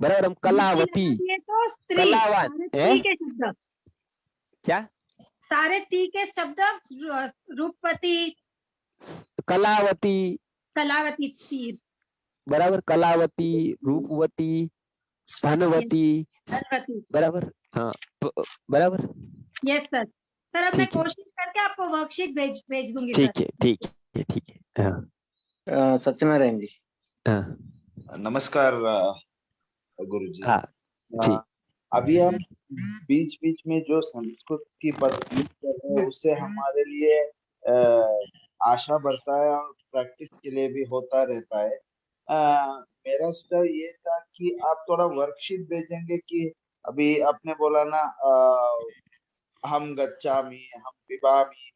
बराबर। हम कलावती, ये तो स्त्री, कलावान सारे है ती के शब्द, क्या? सारे ती के शब्द, रूपवती, कलावती, कलावती, ती, बराबर। कलावती, रूपवती, धनवती, धनवती। बराबर। हाँ बराबर। Yes sir. सर अब मैं ठीक है, कोशिश करके आपको वर्कशीट भेज दूंगी सर। ठीक है, ठीक है, ठीक है। हाँ सत्यनारायण जी। हाँ नमस्कार गुरुजी। हाँ जी। अभी हम बीच बीच में जो संस्कृत की पद यूज कर रहे हैं उससे हमारे लिए आशा बढ़ता है और प्रैक्टिस के लिए भी होता रहता है। मेरा सुझाव ये था कि आप थोड़ा वर्कशीट भेजेंगे कि अभी आपने बोला ना हम गच्छामि, हम पिबामि,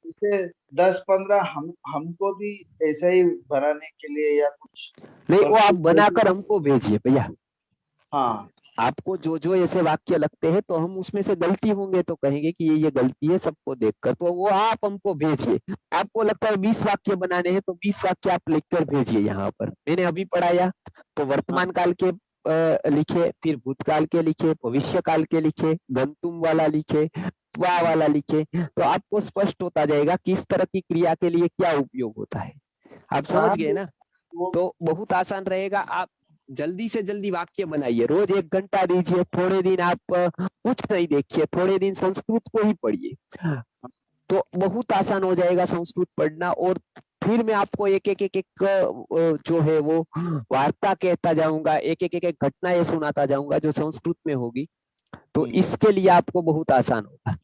इसे 10-15 हमको भी ऐसा ही बनाने के लिए या कुछ नहीं, वो आप worksheet बनाकर हमको भेजिए भैया। हाँ आपको जो जो ऐसे वाक्य लगते हैं तो हम उसमें से गलती होंगे तो कहेंगे कि ये गलती है सबको देखकर, तो वो आप हमको भेजिए। आपको लगता है 20 वाक्य बनाने हैं तो 20 वाक्य आप लिखकर भेजिए। यहाँ पर मैंने अभी पढ़ाया तो वर्तमान काल के लिखे, फिर भूतकाल के लिखे, भविष्य काल के लिखे, गंतुम वाला लिखे, त्वा वाला लिखे, तो आपको स्पष्ट होता जाएगा किस तरह की क्रिया के लिए क्या उपयोग होता है। आप समझ गए ना? तो बहुत आसान रहेगा। आप जल्दी से जल्दी वाक्य बनाइए, रोज 1 घंटा दीजिए, थोड़े दिन आप कुछ नहीं देखिए, थोड़े दिन संस्कृत को ही पढ़िए, तो बहुत आसान हो जाएगा संस्कृत पढ़ना। और फिर मैं आपको एक एक एक एक जो है वो वार्ता कहता जाऊंगा, एक एक एक एक घटनाएं सुनाता जाऊंगा जो संस्कृत में होगी, तो इसके लिए आपको बहुत आसान होगा।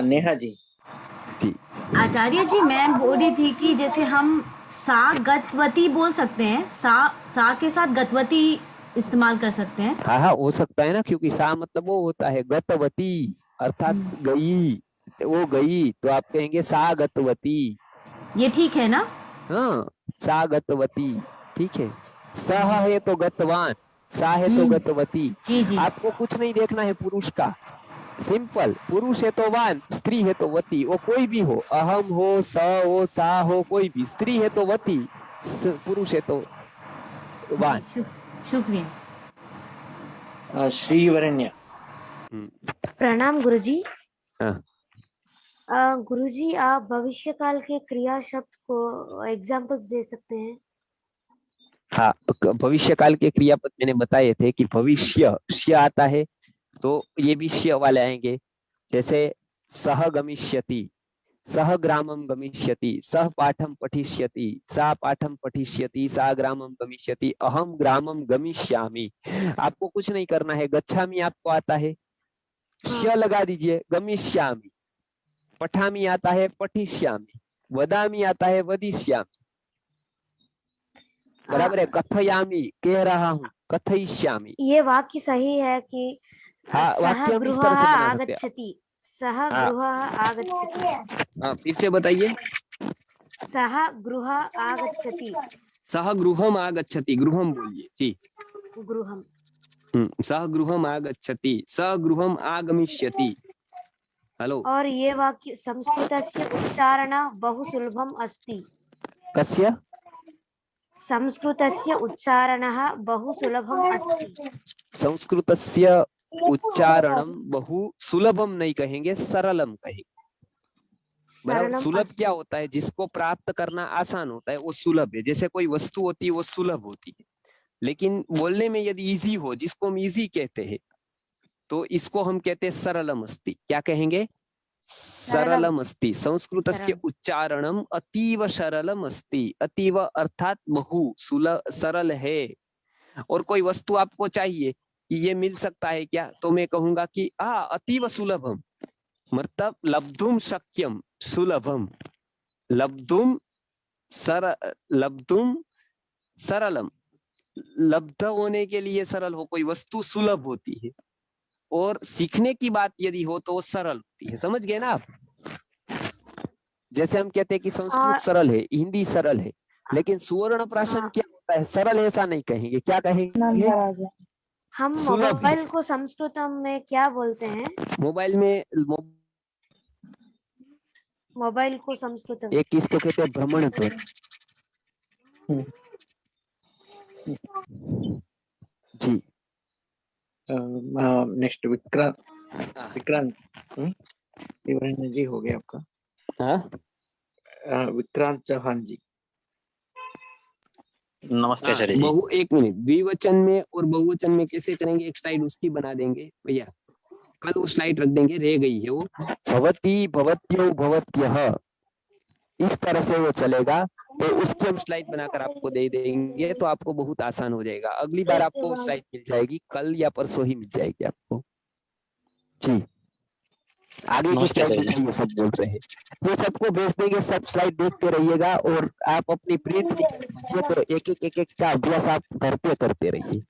नेहा जी। आचार्य जी, मैं बोल रही थी कि जैसे हम सा गतवती बोल सकते हैं, सा के साथ गतवती इस्तेमाल कर सकते हैं। हाँ हाँ, हो सकता है ना, क्योंकि सा मतलब वो होता है गतवती, अर्थात गई, वो गई, तो आप कहेंगे सा गतवती। ये ठीक है ना? हाँ, सा गतवती, ठीक है। सह है तो गतवान, सा है तो गतवती। जी जी। आपको कुछ नहीं देखना है पुरुष का, सिंपल। पुरुष है तो वान, स्त्री है तो वती, वो कोई भी हो, अहम हो, स हो, सा हो, कोई भी। स्त्री है तो वती, पुरुष है तो वान। शुक्रिया। श्रीवरण्य। प्रणाम गुरुजी। हाँ। गुरुजी, आप भविष्य काल के क्रिया शब्द को एग्जांपल्स दे सकते हैं? हाँ, भविष्य काल के क्रियापद मैंने बताए थे कि भविष्य ष्य आता है तो ये भी ष्य वाले आएंगे। जैसे सह गमिष्यति, सह ग्रामम गमिष्यति, सह पाठम पठिष्यति, सा पाठम पठिष्यति, सा ग्रामम गमिष्यति, अहम ग्रामम गमिष्यामि। आपको कुछ नहीं करना है, गच्छामि आपको आता है, ष्य लगा दीजिए, गमिष्यामि। पठामि आता है, पठिष्यामि। वदामि आता है, वदिष्यामि। बराबर है। कथयामि, कह रहा हूँ, कथयिष्यामि। ये वाक्य सही है कि हाँ, वाक्य हम इस तरह से बना सकते हैं। आगच्छति, सह गृहः आगच्छति। हाँ, फिर से बताइए। सह गृहः आगच्छति। सह गृहम आगच्छति, गृहम बोलिए जी। गृहम। सह गृहम आगच्छति, सह गृहम आगमिष्यति। हेलो। और ये वाक्य संस्कृतस्य उच्चारण बहु सुलभम अस्ति। कस्य? संस्कृतस्य उच्चारणः बहु सुलभम अस्ति। संस्कृतस्य उच्चारणम बहु सुलभम नहीं कहेंगे, सरलम कहेंगे। बराबर। सुलभ क्या होता है? जिसको प्राप्त करना आसान होता है वो सुलभ है। जैसे कोई वस्तु होती है वो सुलभ होती है, लेकिन बोलने में यदि इजी हो, जिसको हम इजी कहते हैं, तो इसको हम कहते हैं सरलम अस्ति। क्या कहेंगे? सरलम अस्ति। संस्कृतस्य उच्चारणम अतीव सरलम अस्ति। अतीव अर्थात बहु सरल है। और कोई वस्तु आपको चाहिए कि ये मिल सकता है क्या, तो मैं कहूंगा कि अतीव सुलभम, मतलब लब्धुम शक्यम सुलभम, लब्धुम सरलम। लब्ध होने के लिए सरल हो, कोई वस्तु सुलभ होती है, और सीखने की बात यदि हो तो वो सरल होती है। समझ गए ना आप? जैसे हम कहते हैं कि संस्कृत सरल है, हिंदी सरल है, लेकिन सुवर्ण प्राशन क्या होता है? सरल ऐसा नहीं कहेंगे, क्या कहेंगे? हम मोबाइल को संस्कृत में क्या बोलते हैं? मोबाइल को संस्कृत में एक इसको कहते हैं भ्रमण ध्वनि। जी नेक्स्ट विक्रांत विक्रांत शिवरंजन जी हो गया आपका। विक्रांत चौहान जी। नमस्ते आचार्य जी। बहु एक मिनट, द्विवचन में और बहुवचन में कैसे करेंगे, एक स्लाइड उसकी बना देंगे भैया, कल वो स्लाइड रख देंगे, रह गई है वो। भवती, भवत्यो, भवत्यः, इस तरह से वो चलेगा, तो उसकी हम स्लाइड बनाकर आपको दे देंगे, तो आपको बहुत आसान हो जाएगा। अगली बार आपको वो स्लाइड मिल जाएगी, कल या परसों ही मिल जाएगी आपको। जी आगे की स्लाइड में ये सब बोल रहे हैं, ये सबको भेज देंगे, सब स्लाइड देखते रहिएगा, और आप अपनी प्रिंट लीजिए, तो एक एक का अभ्यास आप करते रहिए।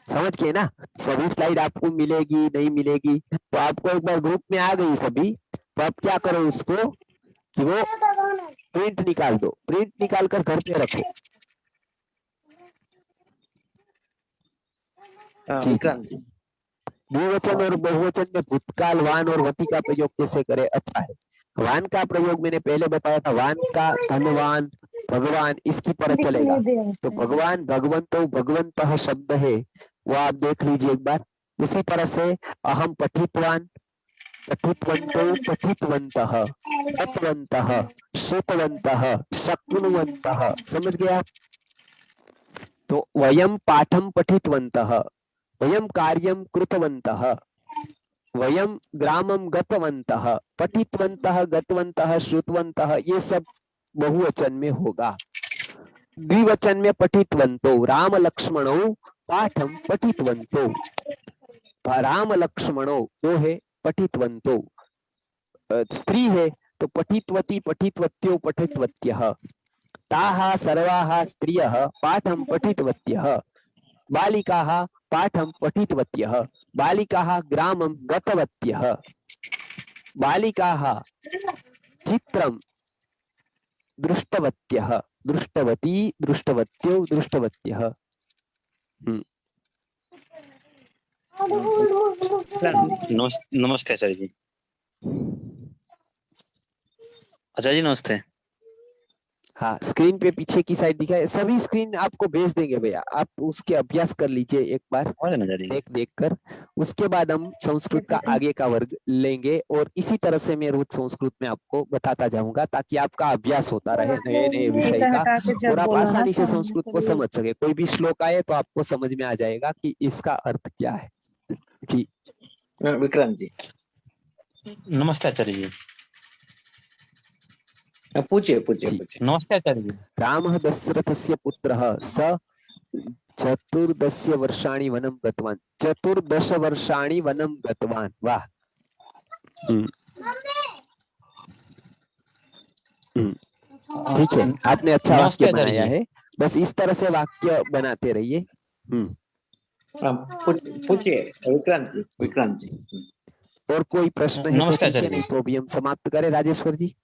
समझ गए ना? सभी स्लाइड आपको मिलेगी नहीं मिलेगी, तो आपको एक बार ग्रुप में आ गई सभी, तो आप क्या करो उसको कि वो प्रिंट निकाल दो, प्रिंट निकाल कर घर पे रखो। विक्रांत जी। द्विवचन और बहुवचन में भूतकाल, वान और वती का प्रयोग कैसे करें? अच्छा है, वान का प्रयोग मैंने पहले बताया था, वान का धनवान, भगवान, इसकी परत चलेगा। तो भगवान, भगवंतो, भगवंतः शब्द है, वो आप देख लीजिए एक बार। उसी तरह से अहम पठितवान, पठितवंतो, पठितवन्तः, गतवन्तः, श्रुतवन्तः, शक्नुवन्तः, समझ गया? तो वयम पाठम पठितवन्तः, वयम कार्यम कृतवन्तः, वयम ग्रामम गतवन्तः, पठितवन्तः, गतवन्तः, श्रुतवन्तः, ये सब बहुवचन में होगा। द्विवचन में पठितवन्तो, राम लक्ष्मणौ पाठम पठितवन्तो, राम लक्ष्मणौ वो है पठितवन्तो, स्त्री है तो पठितवती, पठितवत्यो, पठितवत्यः, ताः सर्वाः स्त्रियः पाठं पठितवत्यः, बालिकाः पाठं पठितवत्यः, बालिकाः ग्रामं गतवत्यः, बालिकाः चित्रं दृष्टवत्यः, दृष्टवती, दृष्टवत्यो, दृष्टवत्यः। नमस्ते आचार्य जी। आचार्य जी नमस्ते। हाँ, स्क्रीन पे पीछे की साइड दिखा है, सभी स्क्रीन आपको भेज देंगे भैया, आप उसके अभ्यास कर लीजिए एक बार देख कर। उसके बाद हम संस्कृत का आगे का वर्ग लेंगे, और इसी तरह से मैं रोज संस्कृत में आपको बताता जाऊंगा, ताकि आपका अभ्यास होता रहे नए नए विषय का, और आप आसानी से संस्कृत को समझ सके। कोई भी श्लोक आए तो आपको समझ में आ जाएगा कि इसका अर्थ क्या है। जी विक्रांत जी। नमस्ते आचार्य जी। पूछिए। नमस्ते आचार्य जी। रामः दशरथस्य पुत्रः, स चतुर्दश वर्षाणि वनं गतवान्, 14 वर्षाणि वनं गतवान्। वाह, ठीक है, आपने अच्छा वाक्य बनाया है, बस इस तरह से वाक्य बनाते रहिए। पूछिए विक्रांत जी। और कोई प्रश्न है तो पूछिए, नहीं तो भी हम समाप्त करें। राजेश्वर जी।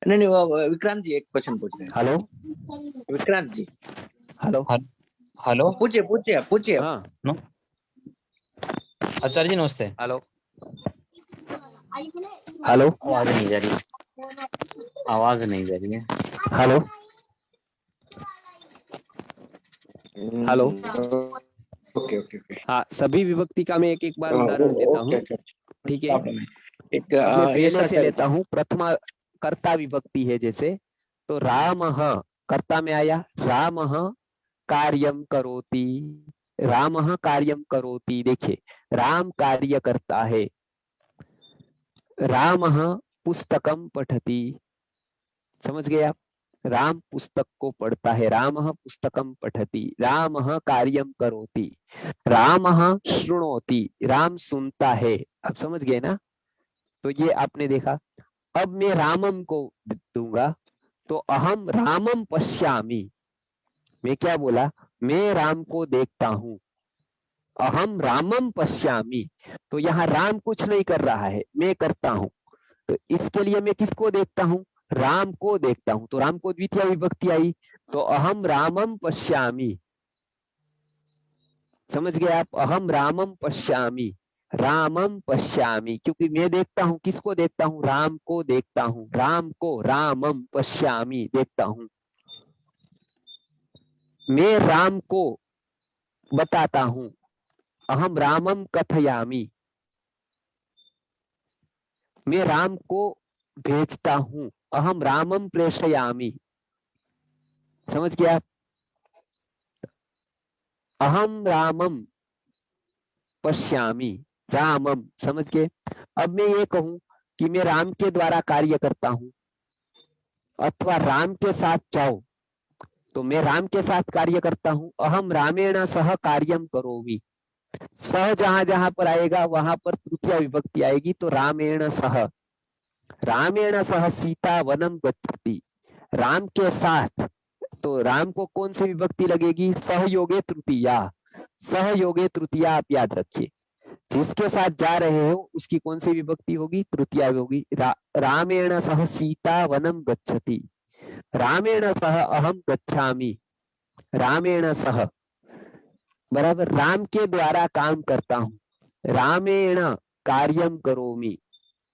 नहीं वो विक्रांत जी एक क्वेश्चन पूछ रहे हैं। हेलो विक्रांत जी। हेलो पूछिए। हाँ आचार्य जी नमस्ते। हेलो आवाज नहीं जा रही है। Hello okay. हाँ, सभी विभक्ति का मैं एक बार उदाहरण देता हूँ, ठीक है? एक पहले से लेता हूँ। प्रथमा कर्ता विभक्ति है, जैसे तो रामः कर्ता में आया, रामः कार्यम करोति, रामः कार्यम करोति। देखिए, राम कार्य करता है, रामः पुस्तकम पठति, समझ गए आप? राम पुस्तक को पढ़ता है, रामः पुस्तकम पठति, रामः कार्यम करोति, रामः शृणोति, राम सुनता है। आप समझ गए ना? तो ये आपने देखा। अब मैं रामम को दूंगा, तो अहम रामम पश्यामि, मैं क्या बोला? मैं राम को देखता हूं, अहम रामम पश्यामि। तो यहाँ राम कुछ नहीं कर रहा है, मैं करता हूं, तो इसके लिए मैं किसको देखता हूं? राम को देखता हूं। तो राम को द्वितीय विभक्ति आई, तो अहम रामम पश्यामि, समझ गए आप? अहम रामम पश्यामि, रामम पश्यामि, क्योंकि मैं देखता हूं, किसको देखता हूं? राम को देखता हूं, राम को रामम पश्यामि देखता हूं। मैं राम को बताता हूं, अहम रामम कथयामी। मैं राम को भेजता हूं, अहम रामम प्रेषयामी। समझ गया आप? अहम रामम पश्यामी, रामम, समझ गए? अब मैं ये कहूं कि मैं राम के द्वारा कार्य करता हूं अथवा राम के साथ जाओ, तो मैं राम के साथ कार्य करता हूं, अहम रामेण सह कार्यम करोमि। सह जहां जहां पर आएगा वहां पर तृतीया विभक्ति आएगी, तो रामेण सह सीता वनम गच्छति। राम के साथ, तो राम को कौन सी विभक्ति लगेगी? सहयोगे तृतीया। सहयोगे तृतीया आप याद रखिए, जिसके साथ जा रहे हो उसकी कौन सी विभक्ति होगी? तृतीया होगी। रामेण सह सीता वनम गच्छति, रामेण सह अहम गच्छामि, रामेण सह, बराबर, राम के द्वारा काम करता हूं, रामेण कार्यम करोमि,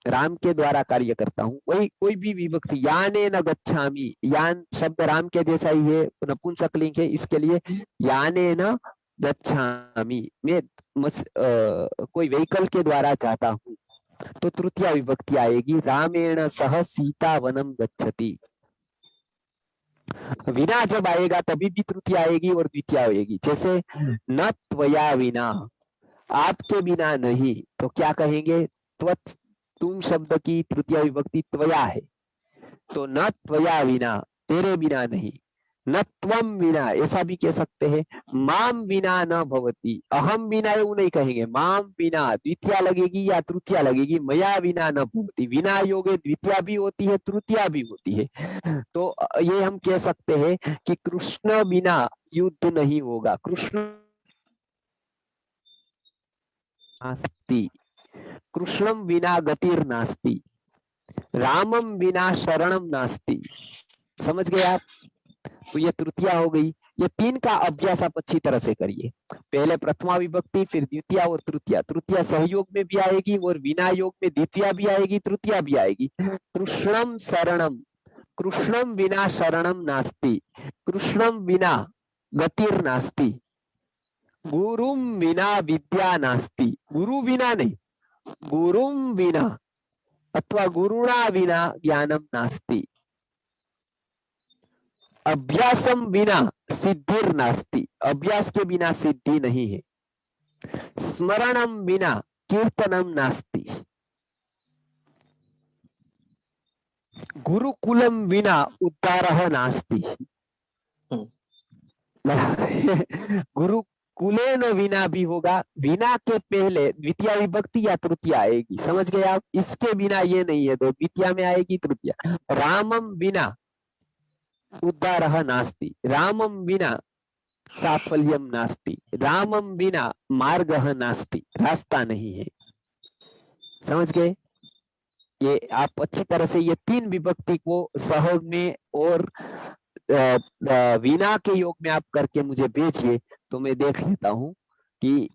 राम के द्वारा कार्य करता हूं। वही कोई भी विभक्ति, याने न गच्छामि, यान शब्द राम के जैसा ही है, नपुंसकलिंग है, इसके लिए याने न गच्छामि, मैं कोई व्हीकल के द्वारा जाता हूं, तो तृतीया विभक्ति आएगी, रामेण सह सीता वनम गच्छति। विना जब आएगा तभी भी तृतीया आएगी और द्वितीया आएगी। जैसे न त्वया विना, आपके बिना नहीं, तो क्या कहेंगे? त्वत्, तुम शब्द की तृतीया विभक्ति त्वया है, तो न त्वया विना, तेरे बिना नहीं। न त्वम विना, ऐसा भी कह सकते हैं। माम विना न भवति, अहम बिना यूं नहीं कहेंगे, माम बिना द्वितीया लगेगी या तृतीया लगेगी। मया विना न भवति, विना योगे द्वितीया भी होती है, तृतीया भी होती है। तो ये हम कह सकते हैं कि कृष्ण बिना युद्ध नहीं होगा। कृष्ण नास्ति, कृष्णम बिना गतिर नास्ति, रामम बिना शरणम नास्ति। समझ गए आप? तो ये तृतीया हो गई। ये तीन का अभ्यास आप अच्छी तरह से करिए। पहले प्रथमा विभक्ति, फिर द्वितीया और तृतीया। तृतीया सहयोग में भी आएगी और बिना योग में द्वितीया भी आएगी, तृतीया भी आएगी। कृष्णम शरणम, कृष्णम बिना शरणम नास्ति, कृष्णम बिना गतिर नास्ति, गुरुम बिना विद्या नास्ति, गुरु बिना नहीं, गुरुम बिना अथवा गुरुणा बिना ज्ञानम नास्ति, अभ्यासम बिना सिद्धिर नास्ति, अभ्यास के बिना सिद्धि नहीं है, स्मरणम बिना कीर्तनम नास्ति, गुरुकुलम बिना उद्धारः नास्ति। गुरुकुलेन बिना भी होगा, बिना के पहले द्वितीया विभक्ति या तृतीया आएगी। समझ गए आप? इसके बिना ये नहीं है, तो द्वितीया में आएगी तृतीया। रामम बिना उद्धारः नास्ति, रामम बिना साफल्यम नास्ति, रामम बिना मार्गः नास्ति, रास्ता नहीं है। समझ गए? ये आप अच्छी तरह से ये तीन विभक्ति को सहयोग में और विना के योग में आप करके मुझे भेजिए, तो मैं देख लेता हूं कि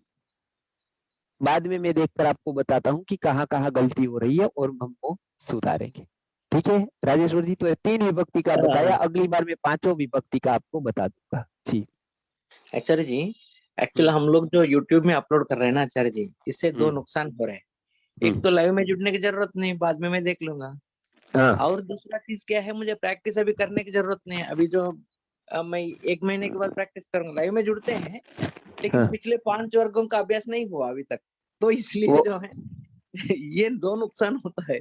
बाद में मैं देखकर आपको बताता हूं कि कहाँ कहाँ गलती हो रही है और हम वो सुधारेंगे। ठीक है राजेश्वर जी? तो ये तीन विभक्ति का बताया, अगली बार मैं पांचों विभक्ति का आपको बता दूंगा। जी आचार्य जी, एक्चुअली हम लोग जो YouTube में अपलोड कर रहे हैं ना आचार्य जी, इससे दो नुकसान हो रहे हैं। एक तो लाइव में जुड़ने की जरूरत नहीं, बाद में मैं देख लूंगा। और दूसरा चीज क्या है, मुझे प्रैक्टिस अभी करने की जरूरत नहीं है। अभी जो मैं 1 महीने के बाद प्रैक्टिस करूंगा। लाइव में जुड़ते हैं लेकिन पिछले 5 वर्गों का अभ्यास नहीं हुआ अभी तक, तो इसलिए जो है ये दो नुकसान होता है।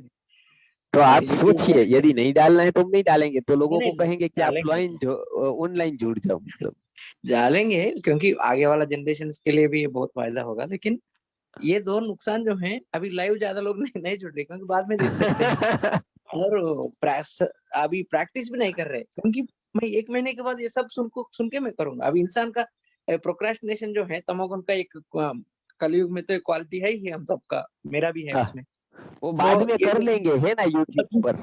तो आप सोचिए, यदि नहीं डालना है तो हम नहीं डालेंगे, तो लोगों को कहेंगे कि आप ऑनलाइन जुड़ जाओ। मतलब डालेंगे, क्योंकि आगे वाला जनरेशन के लिए भी ये बहुत फायदा होगा। लेकिन ये दो नुकसान जो हैं, अभी लाइव ज्यादा लोग नहीं जुड़ रहे, क्योंकि बाद में देख सकते हैं और अभी प्रैक्टिस भी नहीं कर रहे, क्योंकि मैं 1 महीने के बाद ये सब सुन के मैं करूंगा। अभी इंसान का प्रोक्रेस्टिनेशन जो है, तमोगुण का एक कलयुग में तो एक क्वालिटी है ही है हम सबका, मेरा भी है उसमें। वो बाद में कर लेंगे, है ना, यूट्यूब पर।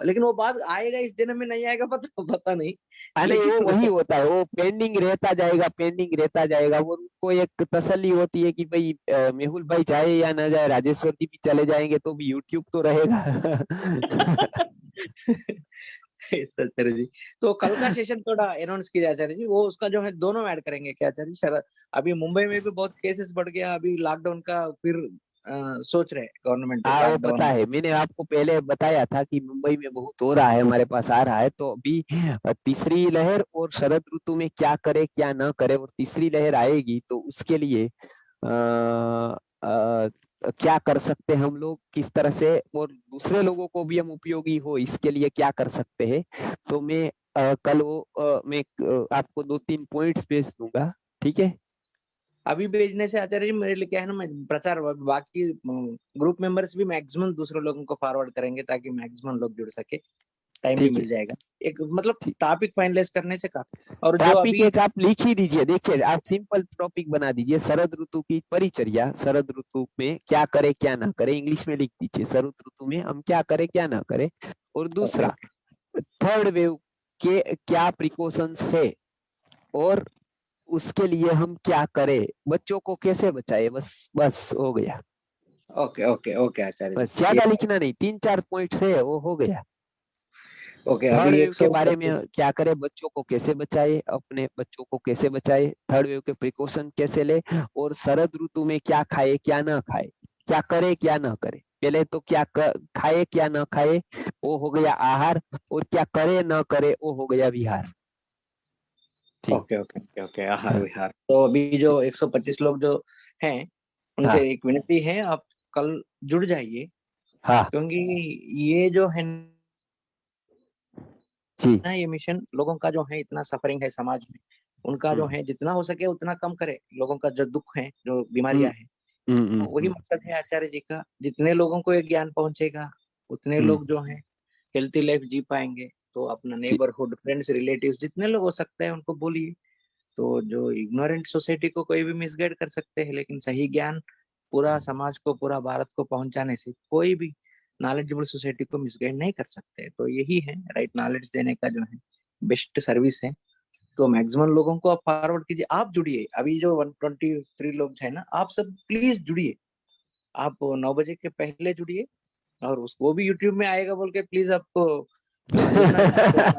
लेकिन वो बाद आएगा, इस जन्म में नहीं आएगा, पता नहीं। अरे वो वही होता है, वो पेंडिंग रहता जाएगा। वो उनको एक तसल्ली होती है कि भाई मेहुल भाई जाए या ना जाए, राजेश्वर जी भी चले जाएंगे तो भी यूट्यूब तो रहेगा। यस आचार्य जी। तो कल का सेशन थोड़ा अनाउंस कीजिए आचार्य जी, वो उसका जो है दोनों ऐड करेंगे क्या आचार्य जी? शरद अभी मुंबई में भी बहुत केसेस बढ़ गया, अभी लॉकडाउन का फिर सोच रहे गवर्नमेंट हाँ वो लॉकडाउन। पता है, मैंने आपको पहले बताया था कि मुंबई में बहुत हो रहा है, हमारे पास आ रहा है। तो अभी तीसरी लहर और शरद ऋतु में क्या करे क्या ना करे, और तीसरी लहर आएगी तो उसके लिए क्या कर सकते हैं हम लोग, किस तरह से, और दूसरे लोगों को भी हम उपयोगी हो इसके लिए क्या कर सकते हैं। तो मैं कल वो मैं आपको 2-3 पॉइंट्स भेज दूंगा, ठीक है? अभी भेजने से आचार्य जी मेरे लिए क्या है ना, मैं प्रचार बाकी ग्रुप मेंबर्स भी मैक्सिमम दूसरे लोगों को फॉरवर्ड करेंगे ताकि मैक्सिमम लोग जुड़ सके, टाइम भी ठीक है। मिल जाएगा। एक मतलब टॉपिक फाइनलाइज करने से काफी। और जो टॉपिक अभी एक आप लिख ही दीजिए, देखिए आप सिंपल टॉपिक बना दीजिए, शरद ऋतु की परिचर्या, शरद ऋतु में क्या करे क्या ना करे, इंग्लिश में लिख दीजिए, शरद ऋतु में हम क्या करें क्या ना करें। और दूसरा, थर्ड वेव के क्या प्रिकॉशंस है और उसके लिए हम क्या करें, बच्चों को कैसे बचाए, बस बस हो गया। ओके ओके ओके आचार्य बस जी, ज्यादा लिखना नहीं, 3-4 पॉइंट्स है वो हो गया। ओके। थर्ड अभी वेव के बारे 125 में क्या करें, बच्चों को कैसे बचाए, अपने बच्चों को कैसे बचाए, थर्ड वेव के प्रिकॉशन कैसे ले, और शरद ऋतु में क्या खाए क्या ना खाए, क्या करे क्या ना करे। पहले तो क्या खाए क्या ना खाए वो हो गया आहार, और क्या करे ना करे वो हो गया विहार। ओके ओके ओके ओके, आहार विहार। तो अभी जो 125 लोग जो हैं उनसे एक विनती है, आप कल जुड़ जाइए। हाँ क्योंकि ये जो है जी, ना, ये मिशन लोगों का जो है, इतना सफरिंग है समाज में, उनका जो है जितना हो सके उतना कम करे, लोगों का जो दुख है, जो बीमारियां हैं, वही मकसद है आचार्य जी का। जितने लोगों को ये ज्ञान पहुंचेगा उतने लोग जो हैं हेल्थी लाइफ जी पाएंगे। तो अपना नेबरहुड, फ्रेंड्स, रिलेटिव्स जितने लोग हो सकते हैं उनको बोलिए। तो जो इग्नोरेंट सोसाइटी को कोई भी मिसगाइड कर सकते हैं, लेकिन सही ज्ञान पूरा समाज को, पूरा भारत को पहुंचाने से कोई भी नॉलेजेबल सोसाइटी को मिसगाइड नहीं कर सकते। तो यही है राइट, नॉलेज देने का जो है बेस्ट सर्विस है। तो मैक्सिमम लोगों को आप फॉरवर्ड कीजिए, आप जुड़िए। अभी जो 123 लोग हैं ना, आप सब प्लीज जुड़िए। आप 9 बजे के पहले जुड़िए, और वो भी यूट्यूब में आएगा बोल के प्लीज आपको जुड़ना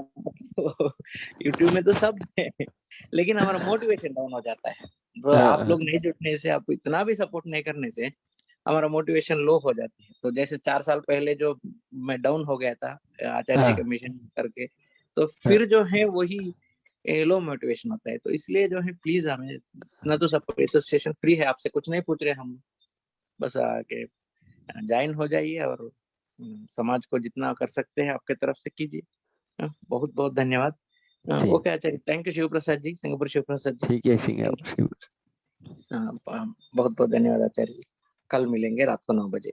यूट्यूब में तो सब है, लेकिन हमारा मोटिवेशन डाउन हो जाता है। तो आप लोग नहीं जुड़ने से, आपको इतना भी सपोर्ट नहीं करने से हमारा मोटिवेशन लो हो जाती है। तो जैसे 4 साल पहले जो मैं डाउन हो गया था आचार्य जी का मिशन करके, तो फिर जो है वही लो मोटिवेशन होता है। तो इसलिए जो है प्लीज हमें इतना तो सपोर्ट, तो सेशन फ्री है, आपसे कुछ नहीं पूछ रहे हम, बस आके ज्वाइन हो जाइए और समाज को जितना कर सकते हैं आपके तरफ से कीजिए। बहुत बहुत धन्यवाद। Okay Acharya, thank you Shiv Prasad ji, Singapore Shiv Prasad ji. ठीक है सिंगापुर। बहुत बहुत धन्यवाद आचार्य जी। कल मिलेंगे रात को 9 बजे।